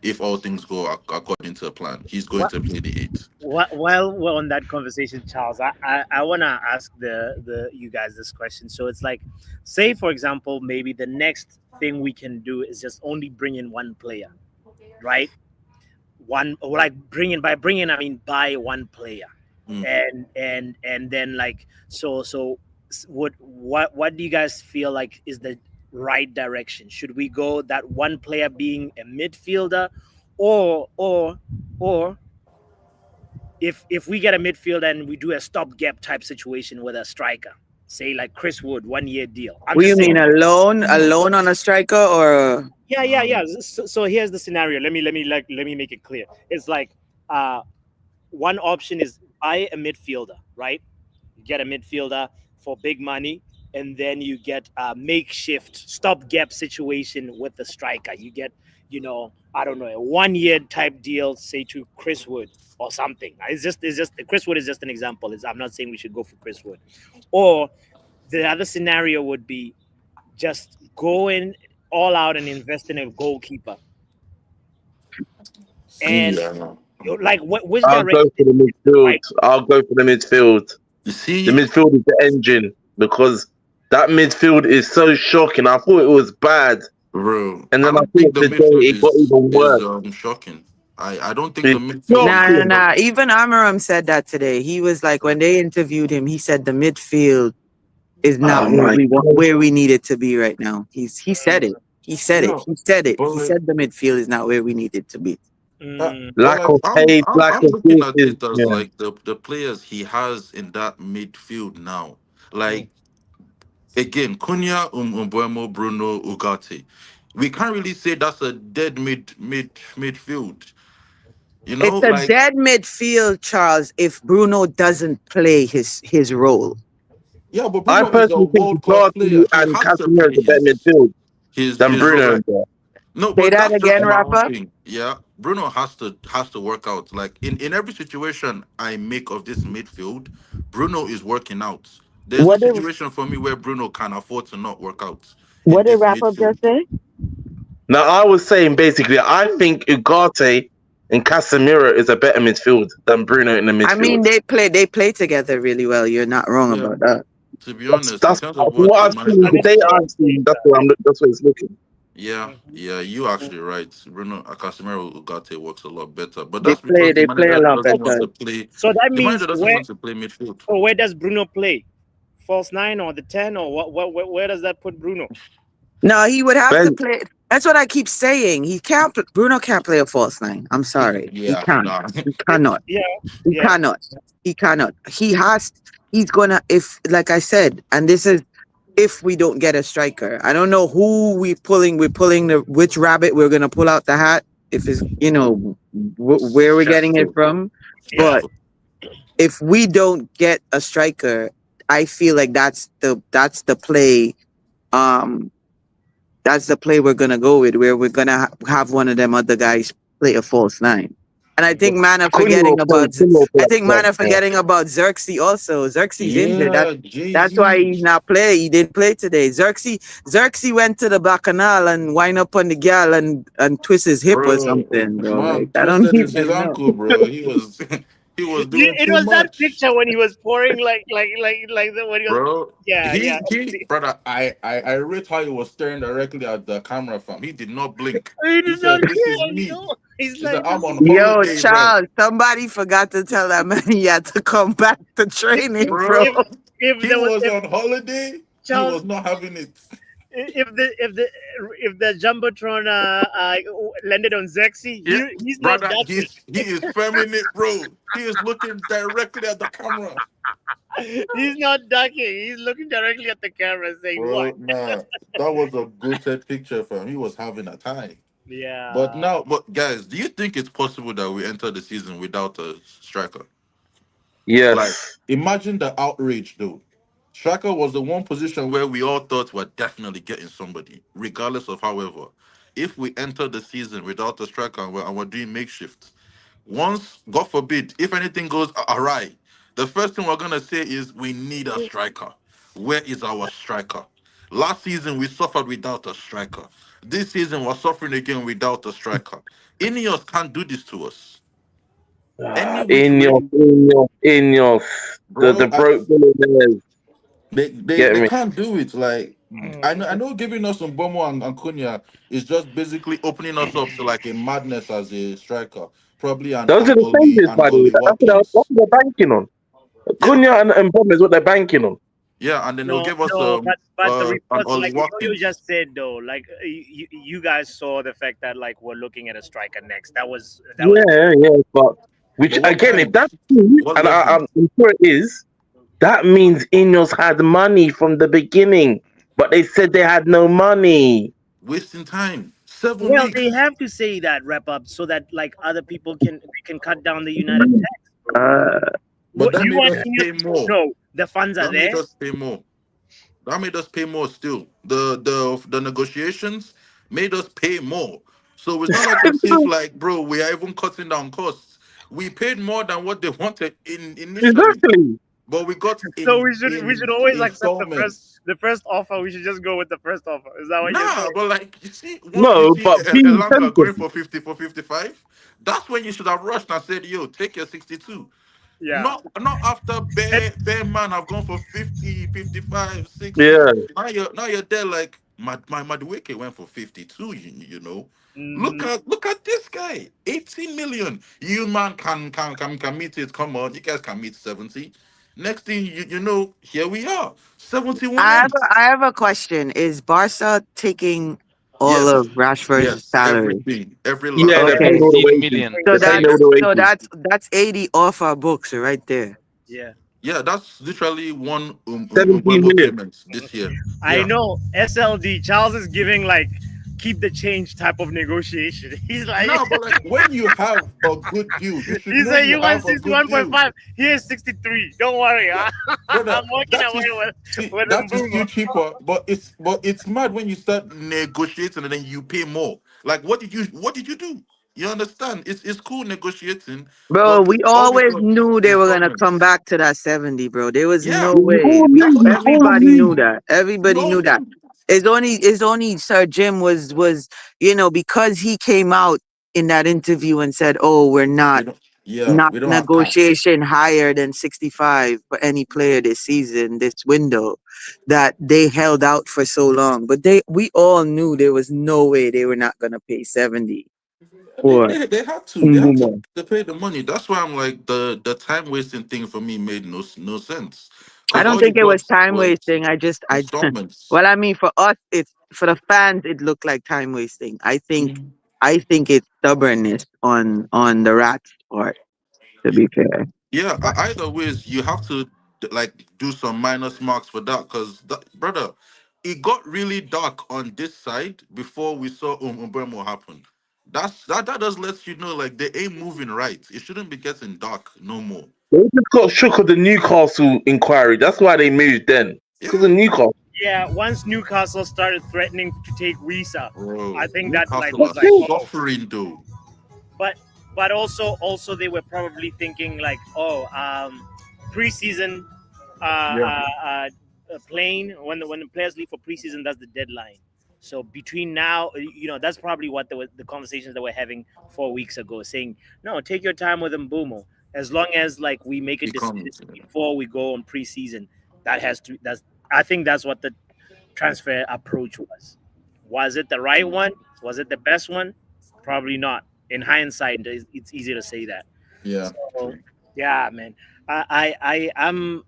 If all things go according to plan, he's going What? to play the eight. While we're on that conversation, Charles, I want to ask the you guys this question. So it's like, say for example, maybe the next thing we can do is just only bring in one player, right? One, or like bring in I mean buy one player, Mm. and then like so what do you guys feel like is the right direction? Should we go that one player being a midfielder, or if we get a midfielder and we do a stopgap type situation with a striker, say like Chris Wood, 1 year deal. I'm What do you just saying. mean, alone on a striker, or Yeah. So here's the scenario. Let me make it clear. It's like one option is buy a midfielder, right? You get a midfielder for big money, and then you get a makeshift stopgap situation with the striker. You get, I don't know, a 1 year type deal, say to Chris Wood or something. It's just Chris Wood is just an example. I'm not saying we should go for Chris Wood. Or the other scenario would be just go in all out and invest in a goalkeeper. And Yeah. like which I'll go direction? for the midfield. Right. I'll go for the midfield. You The see, midfield is the engine because that midfield is so shocking. I thought it was bad, bro, and I then I don't think thought the today midfield it got even is worse. shocking. I don't think the It's midfield is nah. shocking. Even Amaram said that today. He was like, when they interviewed him, he said the midfield is not Oh where my we want, god! where we need it to be right now. He said it. He said it. Yeah, He said it. He but said the midfield is not where we need it to be. but Lack like of pace, lack I'm of looking at forces. it as Yeah, like the players he has in that midfield now. Like again, Cunha, Umbuemo, Bruno, Ugarte. We can't really say that's a dead midfield. You know, It's a like dead midfield, Charles, if Bruno doesn't play his role. yeah, but I Bruno is a personally think world class Ugarte player. He and has to Casemiro is play a better midfield his than role. Bruno. Like no, Say but that that's just again, my own Rafa. thing. Yeah, Bruno has to work out. Like in every situation I make of this midfield, Bruno is working out. There's no What did situation for me where Bruno can afford to not work out in what did this Rafa just midfield. say? Now, I was saying basically, I think Ugarte and Casemiro is a better midfield than Bruno in the I mean, midfield. they play together really well. You're not wrong Yeah, about that. to be honest, in That's terms of what what the I've seen. manager The Honestly, data wants. I've seen, that's what it's looking. Yeah, yeah, you actually right. Bruno Casemiro Ugarte works a lot better, but They that's because play the they play a manager lot doesn't want better. to play. so that The means manager doesn't want to play midfield. where does Bruno play? False nine or the 10, or where does that put Bruno? No, he would have to Bench. play. That's what I keep saying. He can't. Bruno can't play a false nine. I'm sorry. He Yeah, can't. nah. He cannot. Yeah, He yeah. cannot. He cannot. He has. He's gonna. If, like I said, and this is if we don't get a striker. I don't know who we pulling. We're pulling which rabbit we're gonna pull out the hat. If it's where we're getting it Sheffield. from, Yeah. but if we don't get a striker, I feel like that's the play. Um, that's the play we're gonna go with, where we're gonna have one of them other guys play a false nine. And I think Mana Cunha will forgetting play. about. Cunha will play I up think top. Mana forgetting about Xerxes also. Xerxes injured. Yeah, That's why Jay-Z. he's not play. He didn't play today. Xerxes went to the bacchanal and wind up on the gal and twist his hip or Bro, something, bro. man, Like, I don't twisted his even know. ankle, bro. He was he was doing It too was that much. picture when he was pouring like when he was. Bro, Yeah. he brother, I rate how he was staring directly at the camera fam. He did not blink. He He did not said, "This is care. me." No, he's He said, like "I'm this. on Yo, holiday, bro." Charles, somebody forgot to tell that man he had to come back to training, bro. Bro, If he there was was if on holiday. He Charles was not having it. if the jumbotron landed on Zexy, Yeah, he's not brother, ducking. he is feminine, bro. He is looking directly at the camera, He's not ducking. He's looking directly at the camera, saying what? bro. Nah, that was a good picture fam. He was having a time. But Yeah. now, but guys, do you think it's possible that we enter the season without a striker? Like, Yes. imagine the outrage, though. Striker was the one position where we all thought we're definitely getting somebody, regardless of however. If we enter the season without a striker and we're doing makeshift, once, God forbid, if anything goes awry, the first thing we're gonna say is we need a striker. Where is our striker? Last season we suffered without a striker. This season we're suffering again without a striker. Ineos can't do this to us. Any which way, In your, the bro. broke billionaires. They Get me? can't do it. Like I know giving us some Bomo and Cunha is just basically opening us up to like a madness as a striker. Probably Those are the changes, an by the way. Ollie That's what Watkins. they're banking on. Yeah, Cunha and Mbom is what they're banking on. Yeah, and then they'll No, give us no, but the an reports, Ollie like you Watkins. just said though, like you guys saw the fact that like we're looking at a striker next. That was Yeah, yeah, but which But what again, if kind? that's true, What and level? I'm sure it is, that means Ineos had money from the beginning, but they said they had no money. Wasting time. 7 well, they weeks. have to say that wrap up so that like other people can cut down the United tax, bro. Uh, But What that you made want us Ineos pay to more. know? The funds are That made there. us pay more. That made us pay more still. The negotiations made us pay more. So it's not like as if like, bro, we are even cutting down costs. We paid more than what they wanted in initially, exactly. but we got So in we should always accept installments. the first offer. We should just go with the first offer. Is that what you're Nah, saying? but like you see, once you No, see but being Elanga going sensible. for 50 for 55, that's when you should have rushed and said, yo, take your 62. Yeah. Not after And, bare man have gone for 50, 55, 60. Yeah, Now you're there like my Madueke went for 52, you know. Look mhm. at this guy. 18 million. You man can meet it. Come on, you guys can meet 70. Next thing you know, here we are. 71 M's. I have a question. Is Barca taking all Yes. of Rashford's Yes. salary? Everything. Every last yeah, they penny. paid Okay. all the 17 wages. million. They So paid all that's the so wages. that's 80 off our books right there. Yeah. Yeah, that's literally one 17 Mbembo million. payment this year. I Yeah. know SLD Charles is giving like keep the change type of negotiation. He's like, No, but like when you have a good deal, you should he know said you you want have a good deal. 61.5. Here's 63. Don't worry. Yeah, brother, I'm working that away is see, with that is Mbumo. still cheaper, but it's mad when you start negotiating and then you pay more. Like what did you do? You understand? It's cool negotiating, Bro, but we all we always got knew they were gonna come installments. back to that 70, bro. There was Yeah, no We way. all knew, that's what we I all mean. Everybody knew knew. that. We Everybody all knew that. knew. It's only Sir Jim was because he came out in that interview and said, "Oh, we're We not don't. Yeah, not we don't have tax. negotiation higher than 65 for any player this season, this window," that they held out for so long. But we all knew there was no way they were not gonna pay 70 They, for they, they had to. They had to, Mbumo. to pay the money. That's why I'm like the time wasting thing for me made no sense. I Because don't all you think it got was time was wasting. installments. well, I mean, for us, it's for the fans, it looked like time wasting. I think it's stubbornness on the Rats part. To be fair, Yeah, either ways, you have to like do some minus marks for that. Because brother, it got really dark on this side before we saw Umbremo happen. That does let you know like they ain't moving right. It shouldn't be getting dark no more. They just got shook of the Newcastle inquiry. That's why they moved then. Because Yeah, of Newcastle. Yeah, once Newcastle started threatening to take Risa, I bro. think that like Newcastle was are like, That's it. oh, suffering though. but also they were probably thinking like, oh, preseason Yeah. playing when the players leave for preseason, that's the deadline. So between now, that's probably what the conversations that we're having 4 weeks ago, saying no, take your time with Mbumo. As long as like we make a decision Becomes before we go on preseason, that's I think that's what the transfer approach was. Was it the right one? Was it the best one? Probably not. In hindsight, it's easy to say that. yeah. So yeah, man, I'm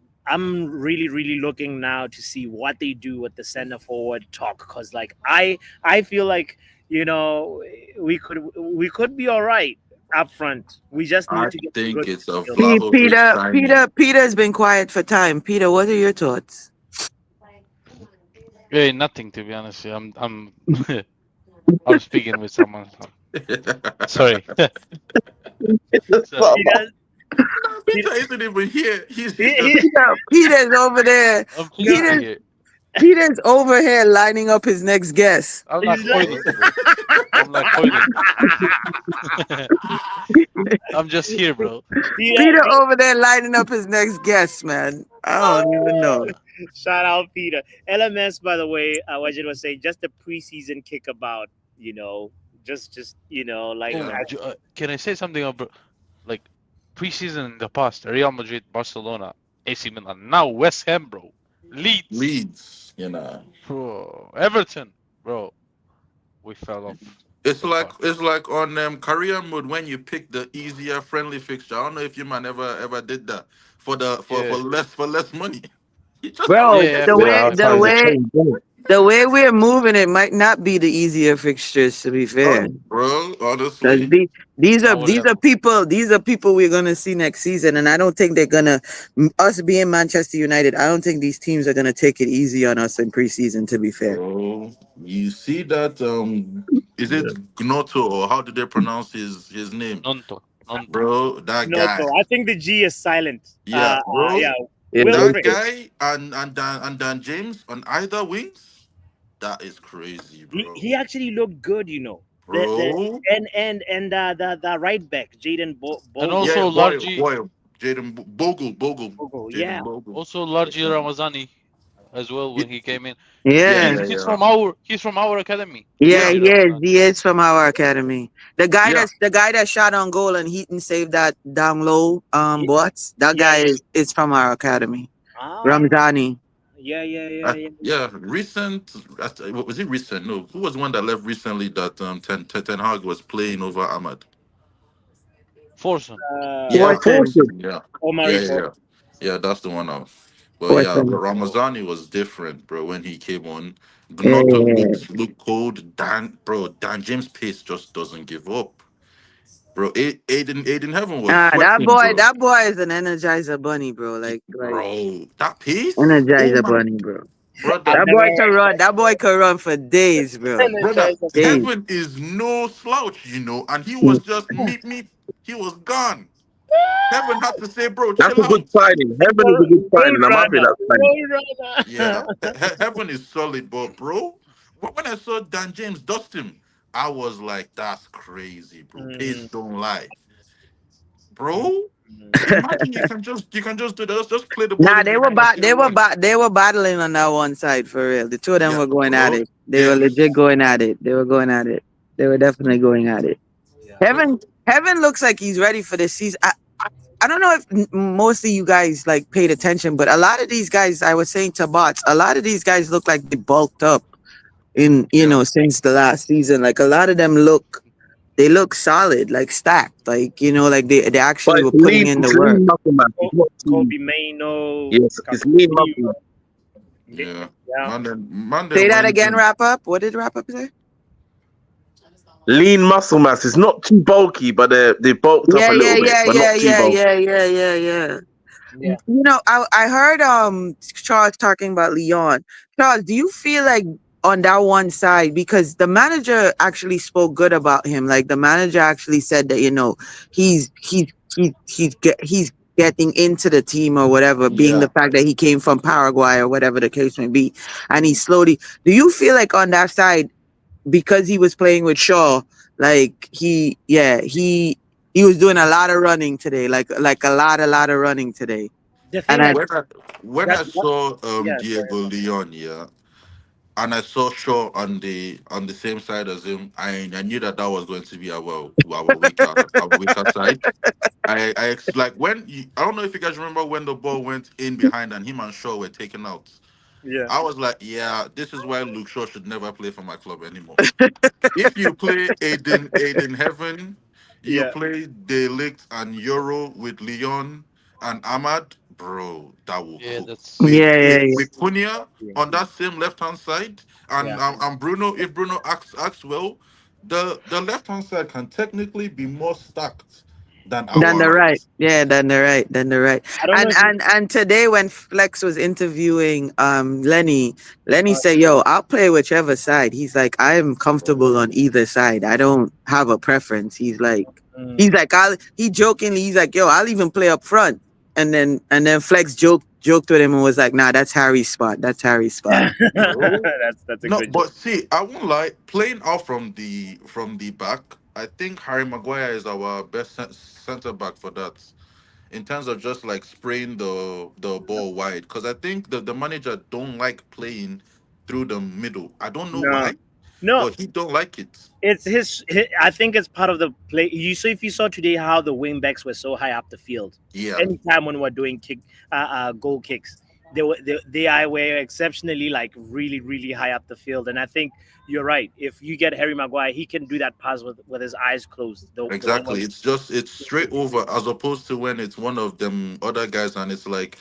really looking now to see what they do with the center forward talk, because like I feel like we could be all right up front. We just I need to get some think good it's a midfielders. Vlahovic signing. Peter's been quiet for time. Peter, what are your thoughts? Hey, nothing to be honest. I'm I'm speaking with someone. Sorry. So, Sorry. He does. He, Peter isn't even here. He's he, just he, Peter's over there. I'm no, thinking Peter's here. Peter's over here lining up his next guest. I'm not he's like, coiling, bro. I'm not coiling. I'm just here, bro. Peter Peter, over there lining up his next guest, man. I don't even know. shout out Peter. LMS, by the way, Wajid was saying just a preseason kickabout, just like Oh, can I say something about like preseason in the past? Real Madrid, Barcelona, AC Milan, now West Ham, bro. Leeds, Leeds, bro. Everton, bro. We fell off It's so like far. it's like on career mode when you pick the easier friendly fixture. I don't know if you man ever did that for Yeah, less money. He just Yeah, Bro, yeah, the FA, way Yeah, the times FA. have way changed, innit? the way we're moving, it might not be the easier fixtures, to be fair. bro. Because Honestly, I would have. these are people we're gonna see next season, and I don't think they're gonna us being Manchester United. I don't think these teams are gonna take it easy on us in preseason. To be fair, bro. You see that? Is Yeah. it Gnotto or how do they pronounce his name, Nonto. Nonto. bro? That No, guy. so I think the G is silent. Yeah, Yeah, bro. yeah, That Wilfred. guy and Dan James on either wings. That is crazy, He bro. actually looked good, you know. The Bro. and the right back, Jaden And Bogle. Yeah, also Largy, Boyle. Bogle. Bogle, Jaden yeah. Bogle. also Largy Ramazani as well Yeah, when he came in. yeah, yeah, yeah, yeah. He's from our academy. yeah. Yeah, Largy He is. Ramazani. He is from our academy. yeah. The guy that shot on goal and Heaton saved that down low Ye- bots. That Yeah, guy yeah. is from our academy. Ah, Ramzani. yeah. Yeah, recent. Was it recent? No, who was the one that left recently that Ten Hag was playing over Ahmad? Forson. Yeah, Fortune. Fortune. yeah, Omari yeah, for yeah, yeah. That's the one now. But yeah, Fortune. Ramazani was different, bro. When he came on, Gnotto Yeah. looked cold. Dan James pace just doesn't give up, bro. Aiden Heaven was sweating, bro. That boy is an energizer bunny, bro. Like Bro, that pace. Oh energizer my bunny, bro. brother, I've never heard That boy can run for days, bro. brother. energizer. Days. Heaven is no slouch, and he was just meet. He was gone. Heaven had to say, bro, That's chill a good out. signing. Heaven is a good Road signing. I'm happy with runner, that signing. road Yeah, runner. Heaven is solid, but bro, when I saw Dan James dust him, I was like, that's crazy, bro. Pace Mm, don't lie, bro. mm. Imagine you can just do that. Just play the ball in behind and still run. They were battling on that one side for real. The two of them Yeah, were going at bro. it. They were Yes. legit going at it. They were going at it. They were definitely going at it. Yeah. Heaven looks like he's ready for this season. I don't know if most of you guys like paid attention, but a lot of these guys, I was saying to bots, a lot of these guys look like they bulked up in Yeah. since the last season. Like a lot of them they look solid, like stacked, like like they But actually were putting in the it's work. lean muscle mass. It's not too. Kobe Maino, Yes, it's lean muscle mass. Yeah. yeah. Man, then Say that went again, in. wrap up. What did wrap up say? Lean muscle mass. It's not too bulky, but they bulked up Yeah, a yeah, little bit, yeah, but yeah, not too yeah, bulky. yeah, yeah, yeah, yeah. Yeah. I heard Charles talking about Leon. Charles, do you feel like on that one side, because the manager actually spoke good about him, like the manager actually said that he's getting into the team or whatever, being the Yeah. fact that he came from Paraguay or whatever the case may be, and he slowly. Do you feel like on that side, because he was playing with Shaw, like he was doing a lot of running today, like a lot of running today, The and thing I that When I saw yeah, sorry. Diego Leon, yeah, and I saw Shaw on the same side as him, I knew that was going to be our weaker side. Like I don't know if you guys remember when the ball went in behind and him and Shaw were taken out. Yeah. I was like, yeah, this is why Luke Shaw should never play for my club anymore. If you play Aiden Heaven, you Yeah. play Delict and Euro with Leon and Ahmad, bro, that will Yeah, cook. that's yeah, With yeah, with, yeah. with Cunha Yeah. on that same left hand side, Yeah. and Bruno, if Bruno acts well, the left hand side can technically be more stacked than Then the our right, right. yeah, then the right, I don't know and if you, today when Flex was interviewing Lenny said, "Yo, I'll play whichever side." He's like, "I am comfortable on either side. I don't have a preference." mm. He jokingly, he's like, "Yo, I'll even play up front." And then Flex joked with him and was like, "Nah, that's Harry's spot. That's Harry's spot." Bro. That's a No, good joke. but see, I won't lie. Playing out from the back, I think Harry Maguire is our best center back for that. In terms of just like spraying the ball wide, because I think the manager don't like playing through the middle. I don't know No. why, No, but he don't like it. it's I think it's part of the play. You so if you saw today how the wing backs were so high up the field. Yeah, Anytime when we're doing goal kicks, were exceptionally like really high up the field. And I think you're right. If you get Harry Maguire, he can do that pass with his eyes closed. The one exactly. It's straight over as opposed to when it's one of them other guys and it's like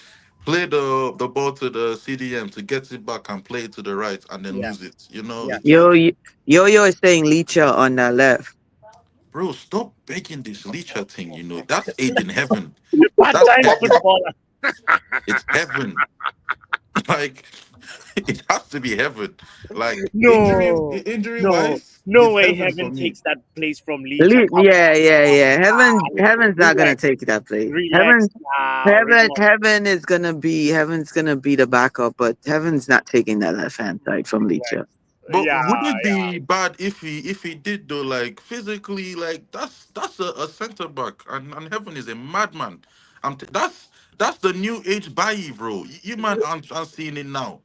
play the ball to the CDM to get it back and play it to the right and then Yeah, lose it. You know, yeah. it's like, Yo is saying Licha on the left. bro, stop begging this Leacher thing. You know, that's aid in heaven. That's Part-time heaven. footballer. It's heaven. Like it has to be heaven. Like No, injury no, wise, no it's way. heaven for Heaven me. takes that place from Leach. Yeah. Heaven's not gonna Relax, take that place. relax now, relax. Heaven's gonna be the backup, but Heaven's not taking that left hand side from Relax. Licha. But Yeah, would it yeah. be bad if he did though? Like physically, like that's a center back, and Heaven is a madman. That's the new age Bayi, bro. You man aren't seeing it now.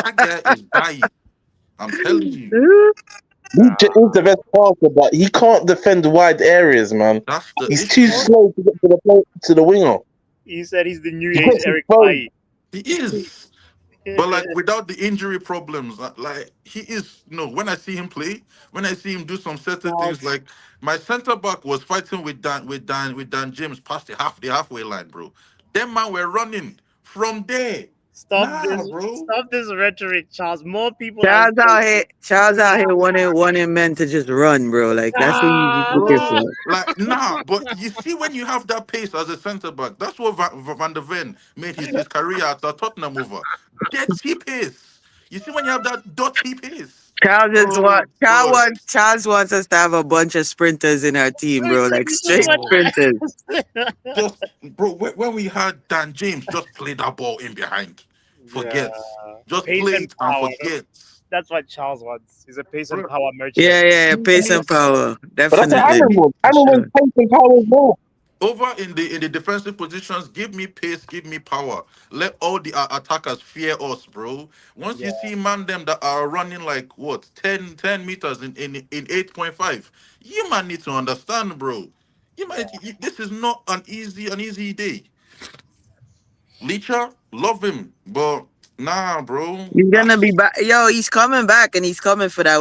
That guy is Bayi. I'm telling you. He is the best passer, but he can't defend wide areas, man. That's the He's too issue. slow to get to the winger. He said he's the new He age gets Eric exposed. Bailly. He is. But like without the injury problems, like he is. No, when I see him play, when I see him do some certain things, like my center back was fighting with Dan James past the halfway line, bro. Them man were running from there. Nah, bro. Stop this rhetoric, Charles. More people are saying, Charles out here wanting men to just run, bro. Like that's what he's looking ah, Bro, for. like nah, but you see when you have that pace as a centre back, that's what Van der Ven made his career at Tottenham over. Dirty pace. You see when you have that dirty pace. Oh God. Charles wants us to have a bunch of sprinters in our team, bro. Like you just straight Bro. sprinters. want. Just bro, when we had Dan James, just play that ball in behind. Yeah, Forget. Just pace play and it and power. forget. That's what Charles wants. He's a pace and Bro, power merchant. Yeah, give pace me and power. But that's what Definitely. give Aaron me was. For Aaron was sure. taking power as well. over in the defensive positions, give me pace, give me power. Let all the attackers fear us, bro. Once Yeah, you see man them that are running like what 10 meters in 8.5, you man need to understand, bro. This is not an easy day. Licha, love him, but nah, bro. He's gonna be That's back. Yo, he's coming back, and he's coming for that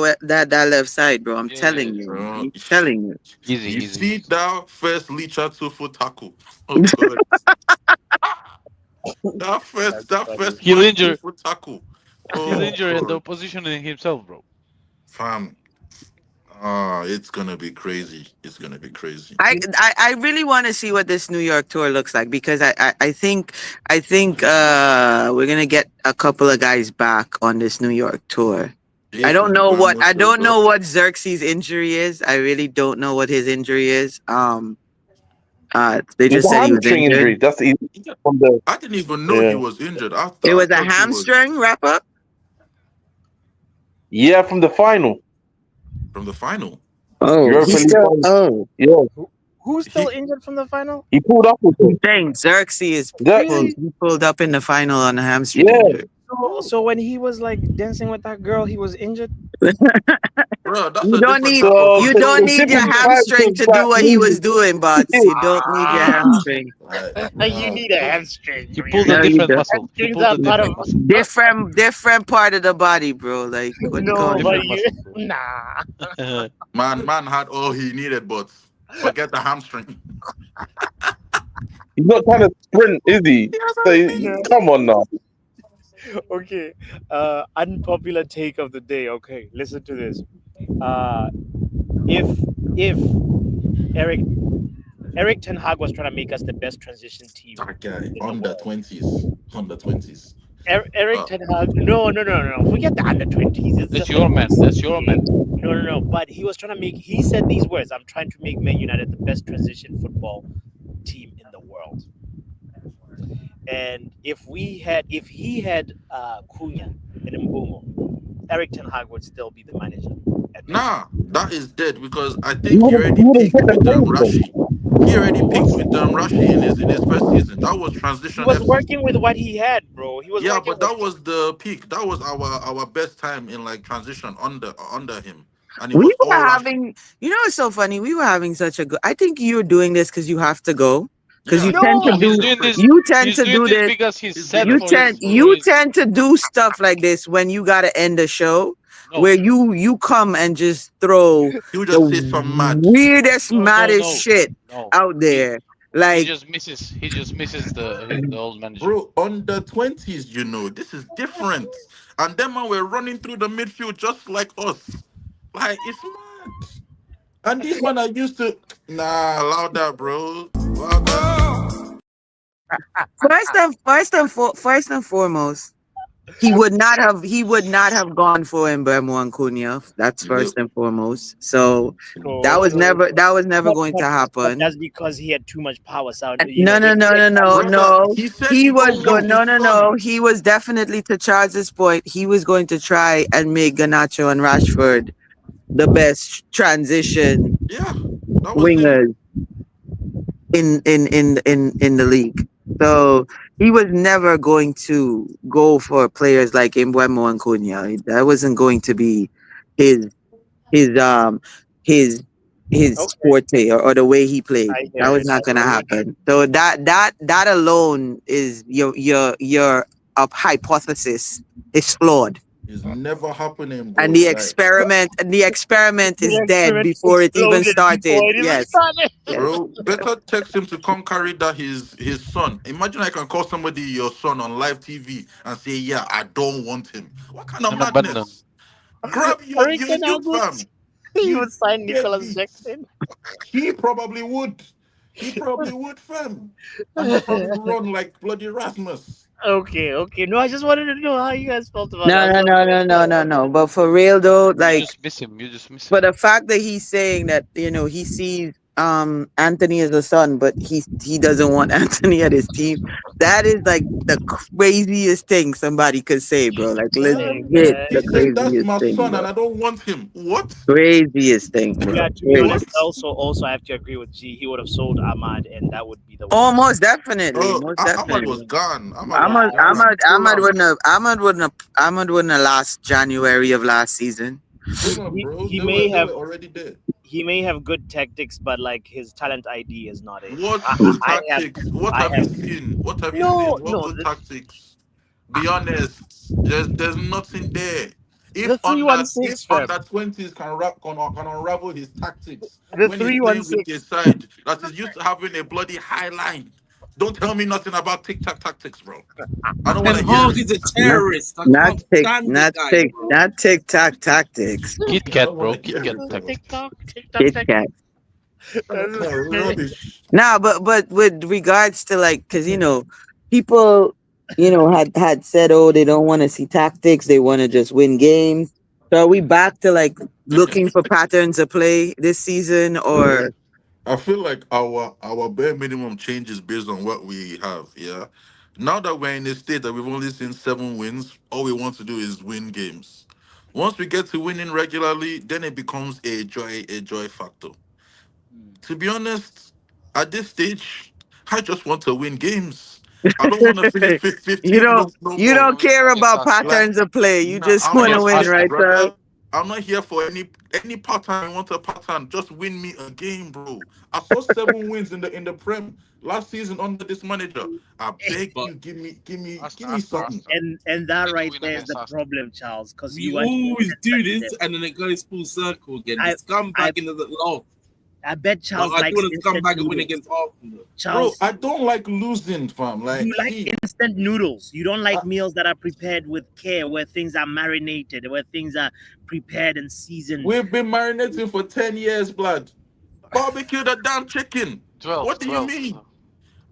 left side, bro. I'm Yeah, telling you. bro. I'm telling you. easy, You easy, see easy. that first Licha 2 foot tackle. Oh god. that's That funny. first He'll man two injure. foot tackle. He'll Oh injure the god, opposition in himself, bro. fam. Ah, it's gonna be crazy. It's gonna be crazy. I really want to see what this New York tour looks like because I think we're gonna get a couple of guys back on this New York tour. If I Mbeumo shows don't up, know what Xerxes' injury is. I really don't know what his injury is. They It's just a said he was hamstring injured. injury. That's easy from the I didn't even know he yeah was injured. It I was a thought he was hamstring wrap up. yeah from the final from the final. Oh, Europa he's League still. final. Oh, Yeah, Who's still He injured from the final? he pulled up with he's it. saying Xerxes Exactly. he pulled up in the final on a hamstring Yeah, injury. So when he was like dancing with that girl, he was injured. bro, that's You a don't different need type of so you the, don't the hamstring. need your different Forget. types hamstring of to like do what he was doing, bots. You don't need your Ah, hamstring. nah, You need a hamstring. He For your pulled a No, you different don't. muscle. He hamstrings pulled are a part of different muscle. Different part of the body, bro. Like what you no, call it? but Different you muscle, bro. nah. man had all he needed, but forget the hamstring. he's not trying to sprint, is he? He has So all he needs. come on now. Okay. Unpopular take of the day. Okay, listen to this. Uh, if Eric Eric Ten Hag was trying to make us the best transition team That guy in the under world. 20s, under 20s. Eric Ten Hag. No. Forget the under 20s. It's That's just your man. That's your man. no. But he was trying to make. He said these words. I'm trying to make Man United the best transition football team in the world. And if he had Cunha and Mbumo, Eric Ten Hag would still be the manager at Man Nah, that is dead because I You think he wouldn't already you wouldn't peaked get the with players then. Rashi. He already peaked with Rashi in his first season. That was He transition was FC. working with what he had, bro. He was Yeah, working but with. that was the peak. That was our best time in like transition under him, and it We was were all Rashi. having, it's so funny. We were having such a good. I think you're doing this because you have to go, because Yeah, you he's tend to No, he's he's do. doing this. desperate. You tend He's to doing do this this. because he's He's set being for his aggressive, bro. for You his. tend to do stuff like this when you gotta end a show, No, where you come and just throw He would the just say some mad. weirdest, no, no, maddest no, shit no. out He there. He Like, just misses. He just misses the old manager. Bro, under 20s, this is different. And them man were running through the midfield just like us. Like, it's mad. And these men are used to. Nah, allow that, bro. Allow that. first and foremost, he would not have gone for Mbeumo and Cunha. That's Yep. first and foremost. So that So, was never but, going to but happen. that's because he had too much power. So No, no, no, no, no, Brother, no. he said He he was don't good. want No, his no, no. son. He was definitely, to Charles's point, he was going to try and make Garnacho and Rashford the best transition Yeah, that was him. wingers in the league. So he was never going to go for players like Mbeumo and Cunha. That wasn't going to be his his um his his okay, forte, or the way he played. I That hear was it. not gonna happen. So that alone is your hypothesis is flawed. It's never happening, And bro. Like, the experiment is The dead experiment before it even exploded started. before it even Yes. started. Yes. bro, better text him to come carry that his son. Imagine I can call somebody your son on live TV and say, yeah, I don't want him. What kind of And abandon. madness? Grab your Hurricane youth, Albert. fam. He You would sign Nicholas deadbeats. Jackson. He probably would. He probably would, fam. And he'll probably run like bloody Rasmus. Okay. No, I just wanted to know how you guys felt about it. No, I was no, no, no, no, no, like, no. But for real though, You like, just miss him. You just miss him. but the fact that he's saying that, he sees Anthony as a son, but he doesn't want Anthony at his team, that is like the craziest thing somebody could say, bro. Like, Hey, legit He the man. said that's craziest my thing, son bro. and I don't want him. What? Craziest thing, Yeah, bro. to be Crazy. honest, What? also I have to agree with G. He would have sold Ahmad, and that would be the Oh, worst. most Ahmad was definitely. gone. Ahmad was Yeah, gone. Ahmad wouldn't have last January of last season. He couldn't, bro. he They may were have already there. he may have good tactics, but like his talent ID is not it. What good I have tactics? What I have you have seen? What have you seen? no What no good tactics? Be honest. There's nothing there. the 316 If fam. under 20s can unravel his tactics The when he's playing with 316. a side that is used to having a bloody high line. Don't tell me nothing about tic-tac tactics, bro. I don't want Ten to hear Hag it. is a terrorist. I can't stand the guy, bro. Not TikTok tactics. Kit I Kat, don't want bro. to Kit hear Kat it, bro. TikTok Kit tactics. Kat. That kind of rubbish. Nah, but with regards to, like, because people, had said, oh, they don't want to see tactics, they want to just win games. So are we back to like looking for patterns of play this season, or I feel like our bare minimum changes based on what we have. Yeah. Now that we're in a state that we've only seen 7 wins, all we want to do is win games. Once we get to winning regularly, then it becomes a joy factor. To be honest, at this stage, I just want to win games. I don't want to finish you 15th don't no you more. don't care Against about us. Like, patterns of play. You nah, just I'm want to not Against win, us. here, right, sir? brother. I'm not here for any pattern. You want a pattern? Just win me a game, bro. I saw 7 wins in the Prem last season under this manager. I beg But you, give me Asta. something. And that We need to right win there is against the us. problem, Charles, because we you want always do this, them. and then it goes full circle again. I- The scumbag in the loft. I bet Charles But I do likes want a instant scumbag to win noodles. against Arsenal. Bro, Charles, I don't like losing, fam. you Like, like see, instant noodles. You don't like I- meals that are prepared with care, where things are marinated, where things are prepared and seasoned. we've been marinating for 10 years, blood. Barbecue the damn chicken. 12. What do you 12. mean?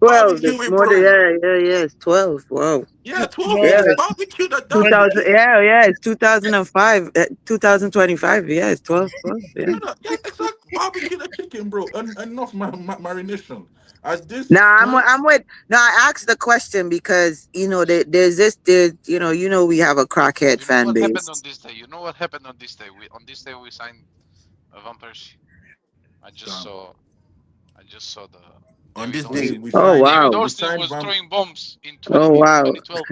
12. Barbecue That's it, more than, bro. it's 12. Wow. Yeah, 12 No, Yeah, years. Barbecue the damn 2000. chicken. Yeah, it's 2005. 2025. Yeah, it's 12. Yeah. Brother, yeah, exactly. Barbecue the chicken, bro. Enough marination. At this Now point, I'm with. Now I asked the question because there's this. There's we have a crackhead You know fan what happened base. on this day? You know what happened on this day? On this day we signed Van Persie. I just damn. saw the. On David this Ornstein. day, we Oh signed. wow. David We Ornstein signed was Van. throwing bombs in Oh wow. 2012.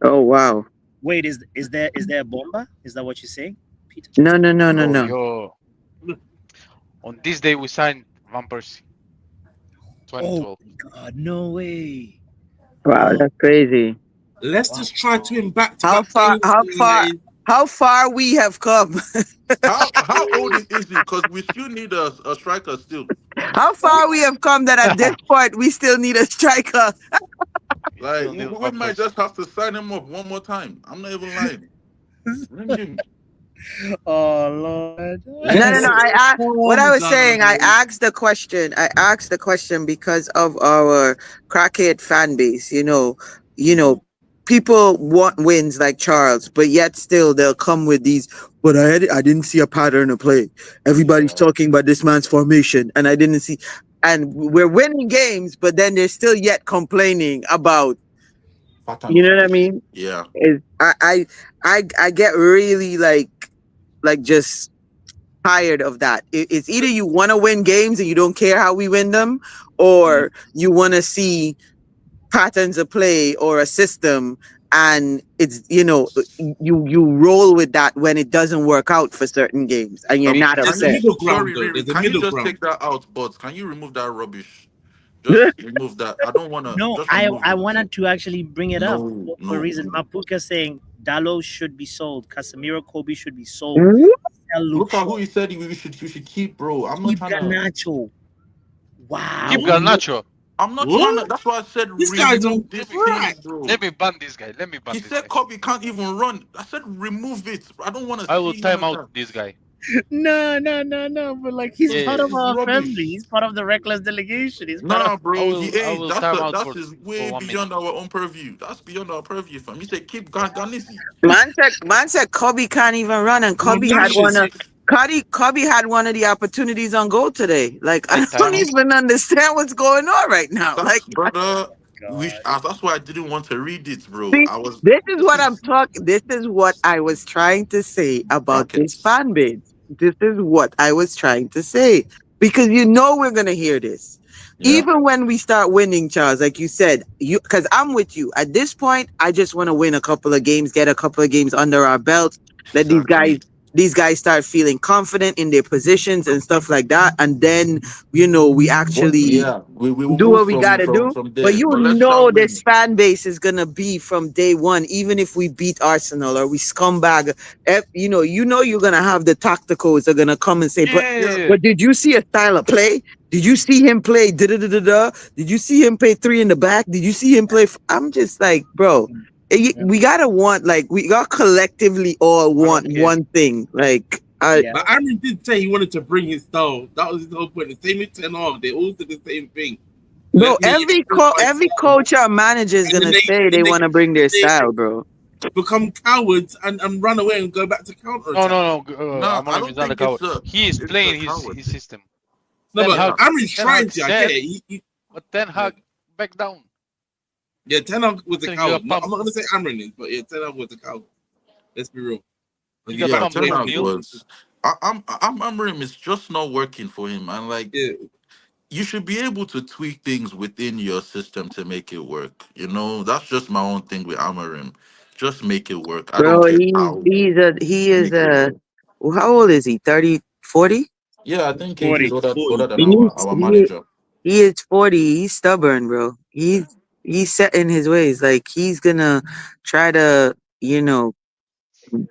Oh wow. Wait, is there a bomber? Is that what you're saying, Peter? No. Yo, on this day we signed Van Persie. 2012. Oh God, no way! Wow, Oh, that's crazy. Let's just try to win back to How back far? games. How far we have come. How old is he? Because we still need a striker still. How far we have come that at this point we still need a striker. We Like still need we one might person. just have to sign him up one more time. I'm not even lying. Bring him. Oh Lord. No. What I was saying, I Done. asked the question. I asked the question because of our crackhead fan base. People want wins like Charles, but yet still they'll come with these. But I didn't see a pattern of play. Everybody's Yeah. talking about this man's formation, and I didn't see. And we're winning games, but then they're still yet complaining about. Pattern You of know what I play. mean? Yeah. I get really like just tired of that. It's either you want to win games and you don't care how we win them, or you want to see patterns of play or a system, and it's you roll with that when it doesn't work out for certain games, and you're Um, not can There's a you, upset. middle ground sorry, though. Riri, There's a can you middle just ground. take that out? But can you remove that rubbish? Just remove that. I don't wanna. No, Just I remove I it. wanted to actually bring it up No, for a no, reason. no. Mapuka saying Dallo should be sold, Casemiro, Kobe should be sold. What? Sell Luke Look at Shaw, who he said we should keep, bro. I'm not keep trying to. Garnacho. Keep Wow. Garnacho. I'm not trying to. What? That's why I said This guy's remove on this crack. thing, bro. Let me ban this guy. Let me ban He this said guy. Kobe can't even run. I said remove it. I don't want to I will see none time of out that. this guy. No. But like he's Bro, part of Yeah, it's our family. rubbish. He's part of the reckless delegation. He's part of Nah, bro, he I ain't. will time out That's is for way 1 minute. beyond our own purview. That's beyond our purview, fam. You say keep Garnizzi. Man said Kobe can't even run, and Well, Lashes. Kobe had one of the opportunities on goal today. Like I Like don't timeout. even understand what's going on right now. That's Like brother. God. That's why I didn't want to read it, bro. see, I was. this is This what I'm is talking. This is what I was trying to say about this brackets. fan base. This is what I was trying to say because we're gonna hear this. Yeah. Even when we start winning, Charles, like you said, because I'm with you. At this point, I just want to win a couple of games, get a couple of games under our belt, let Exactly. these guys start feeling confident in their positions and stuff like that, and then we What? actually Yeah. We will do move what we from gotta from do. from But there. But let's this start fan base is gonna be from day one, even if we beat Arsenal or we scumbag. You're gonna have the tacticals are gonna come and say, but Yeah. Yeah. but did you see a style of play? Did you see him play? Da da da da da. Did you see him play three in the back? Did you see him play? I'm just like, bro. We gotta want like we got collectively all I want don't care. one thing. Like Yeah. But Aaron did say he wanted to bring his style. That was his whole point. The same with Ten Hag. They all did the same thing. bro, Let me every coach or manager is And then gonna they- say and they they- want to bring their they- style, bro. become cowards and run away and go back to counter attack. No. No, I Amorim is don't not a think coward. it's a. He is It's a playing coward. his system. No, Ten but Hag, Aaron's Ten trying Hag to. I said, get it. but Ten Hag back down. Yeah, Ten Hag was a Telling you a coward. No, pump. I'm not gonna say Aaron is, but yeah, Ten Hag was a coward. Let's be real. You Like, got you have Yeah, to pumped play Ten for 4 Hag the nil. was. I'm Amorim is just not working for him, and like yeah. you should be able to tweak things within your system to make it work. That's just my own thing with Amarim. Just make it work. I don't Bro, care how. he is Make it a work. how old is he? 30, 40? Yeah, I think KD is 40. older than our, He's our he, manager. he is 40. He's stubborn, bro. He's set in his ways. Like he's gonna try to, Prove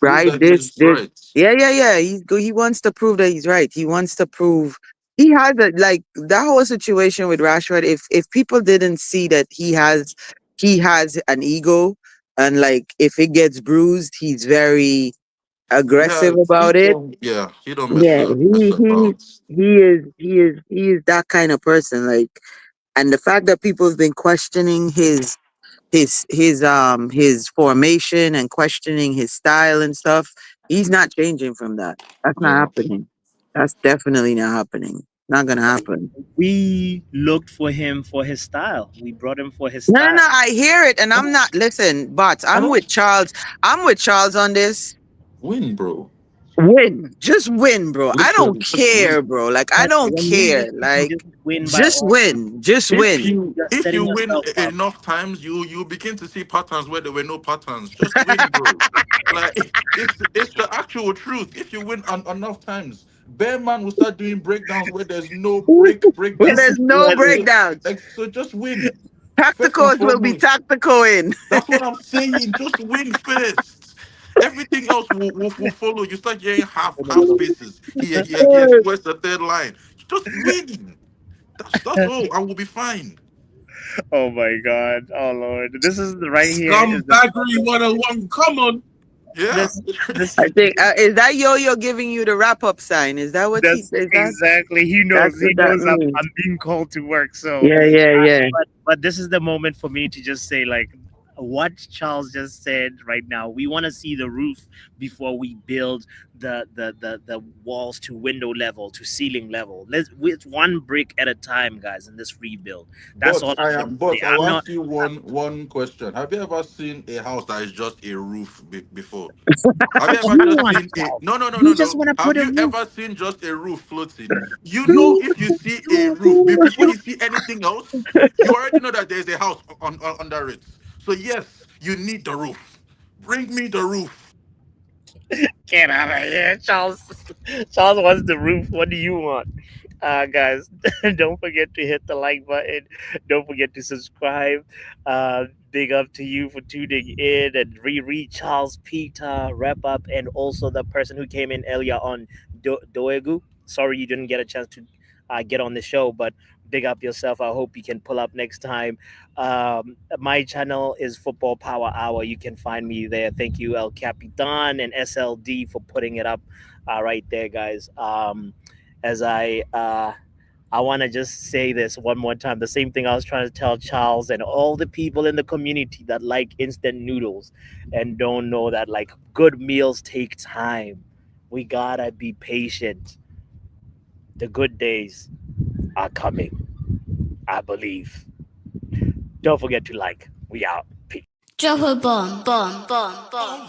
ride that this he's this right. yeah. He wants to prove that he's right. He wants to prove he has a like that whole situation with Rashford. If people didn't see that he has an ego, and like if it gets bruised, he's very Yeah, aggressive about it. he don't mess Yeah, up mess about. he is that kind of person. Like, and the fact that people have been questioning his formation and questioning his style and stuff, he's not changing from that. That's not Yeah. happening. That's definitely not happening. Not gonna happen. We looked for him for his style. We brought him for his No. style. I hear it, and I'm not. Listen, but I'm with Charles. I'm with Charles on this. Win, bro. Win, just win, bro. I don't Literally, just care, win. bro. Like I But don't when you care. literally Like just win by just all, win, just If win. you you're if you setting win yourself up. enough times, you begin to see patterns where there were no patterns. Just win, bro. Like it's the actual truth. If you win enough times, Bear Man will start doing breakdowns where there's no Where breakdowns. there's no Like so, breakdowns. so just win. First and Tacticals will be foremost. tactical in. That's what I'm saying. Just win first. Everything else will follow. You start getting half spaces here. Where's the third line? Just win. That's all, and we'll be fine. Oh my God! Oh Lord! This is the right here. Is the Scumbaggery 101. Come on. Yeah. this I think is that Yo-Yo giving you the wrap-up sign? Is that what he That's is? That exactly. He knows. that's He what that knows means. I'm being called to work. So Yeah. but this is the moment for me to just say like what Charles just said right now. We want to see the roof before we build the walls to window level to ceiling level. Let's with one brick at a time, guys, in this rebuild. That's all I'm gonna say. But I'll I'm not. ask you one question. Have you ever seen a house that is just a roof before? Have you ever You just want seen a Charles. You just no? want to put Have a you roof. ever seen just a roof floating? You know, if you see a roof before you see anything else, you already know that there's a house on under it. So yes, you need the roof. Bring me the roof. Get out of here, Charles. Charles wants the roof. What do you want? Guys, don't forget to hit the like button. Don't forget to subscribe. Big up to you for tuning in and reread Charles Peter, wrap up, and also the person who came in earlier on Doegu. Sorry you didn't get a chance to get on the show, but big up yourself. I hope you can pull up next time. My channel is Football Power Hour. You can find me there. Thank you, El Capitan and SLD, for putting it up right there, guys. As I want to just say this one more time. The same thing I was trying to tell Charles and all the people in the community that like instant noodles and don't know that like good meals take time. We gotta be patient. The good days are coming, I believe. Don't forget to like. We out. Peace. Drop a bomb, bomb, bomb, bomb.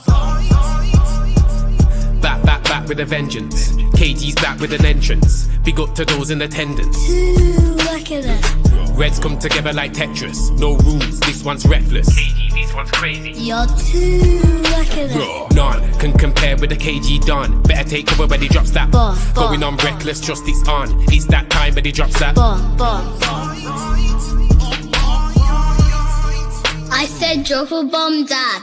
Back with a vengeance. KG's back with an entrance. Big up to those in attendance. Look at us. Reds come together like Tetris. No rules, this one's reckless. KG, this one's crazy. You're too look at us. None can compare with the KG done. Better take cover when he drops that. Bomb, Going bomb, on reckless, trust it's on. It's that time when he drops that. bomb, bomb. I said drop a bomb, Dad.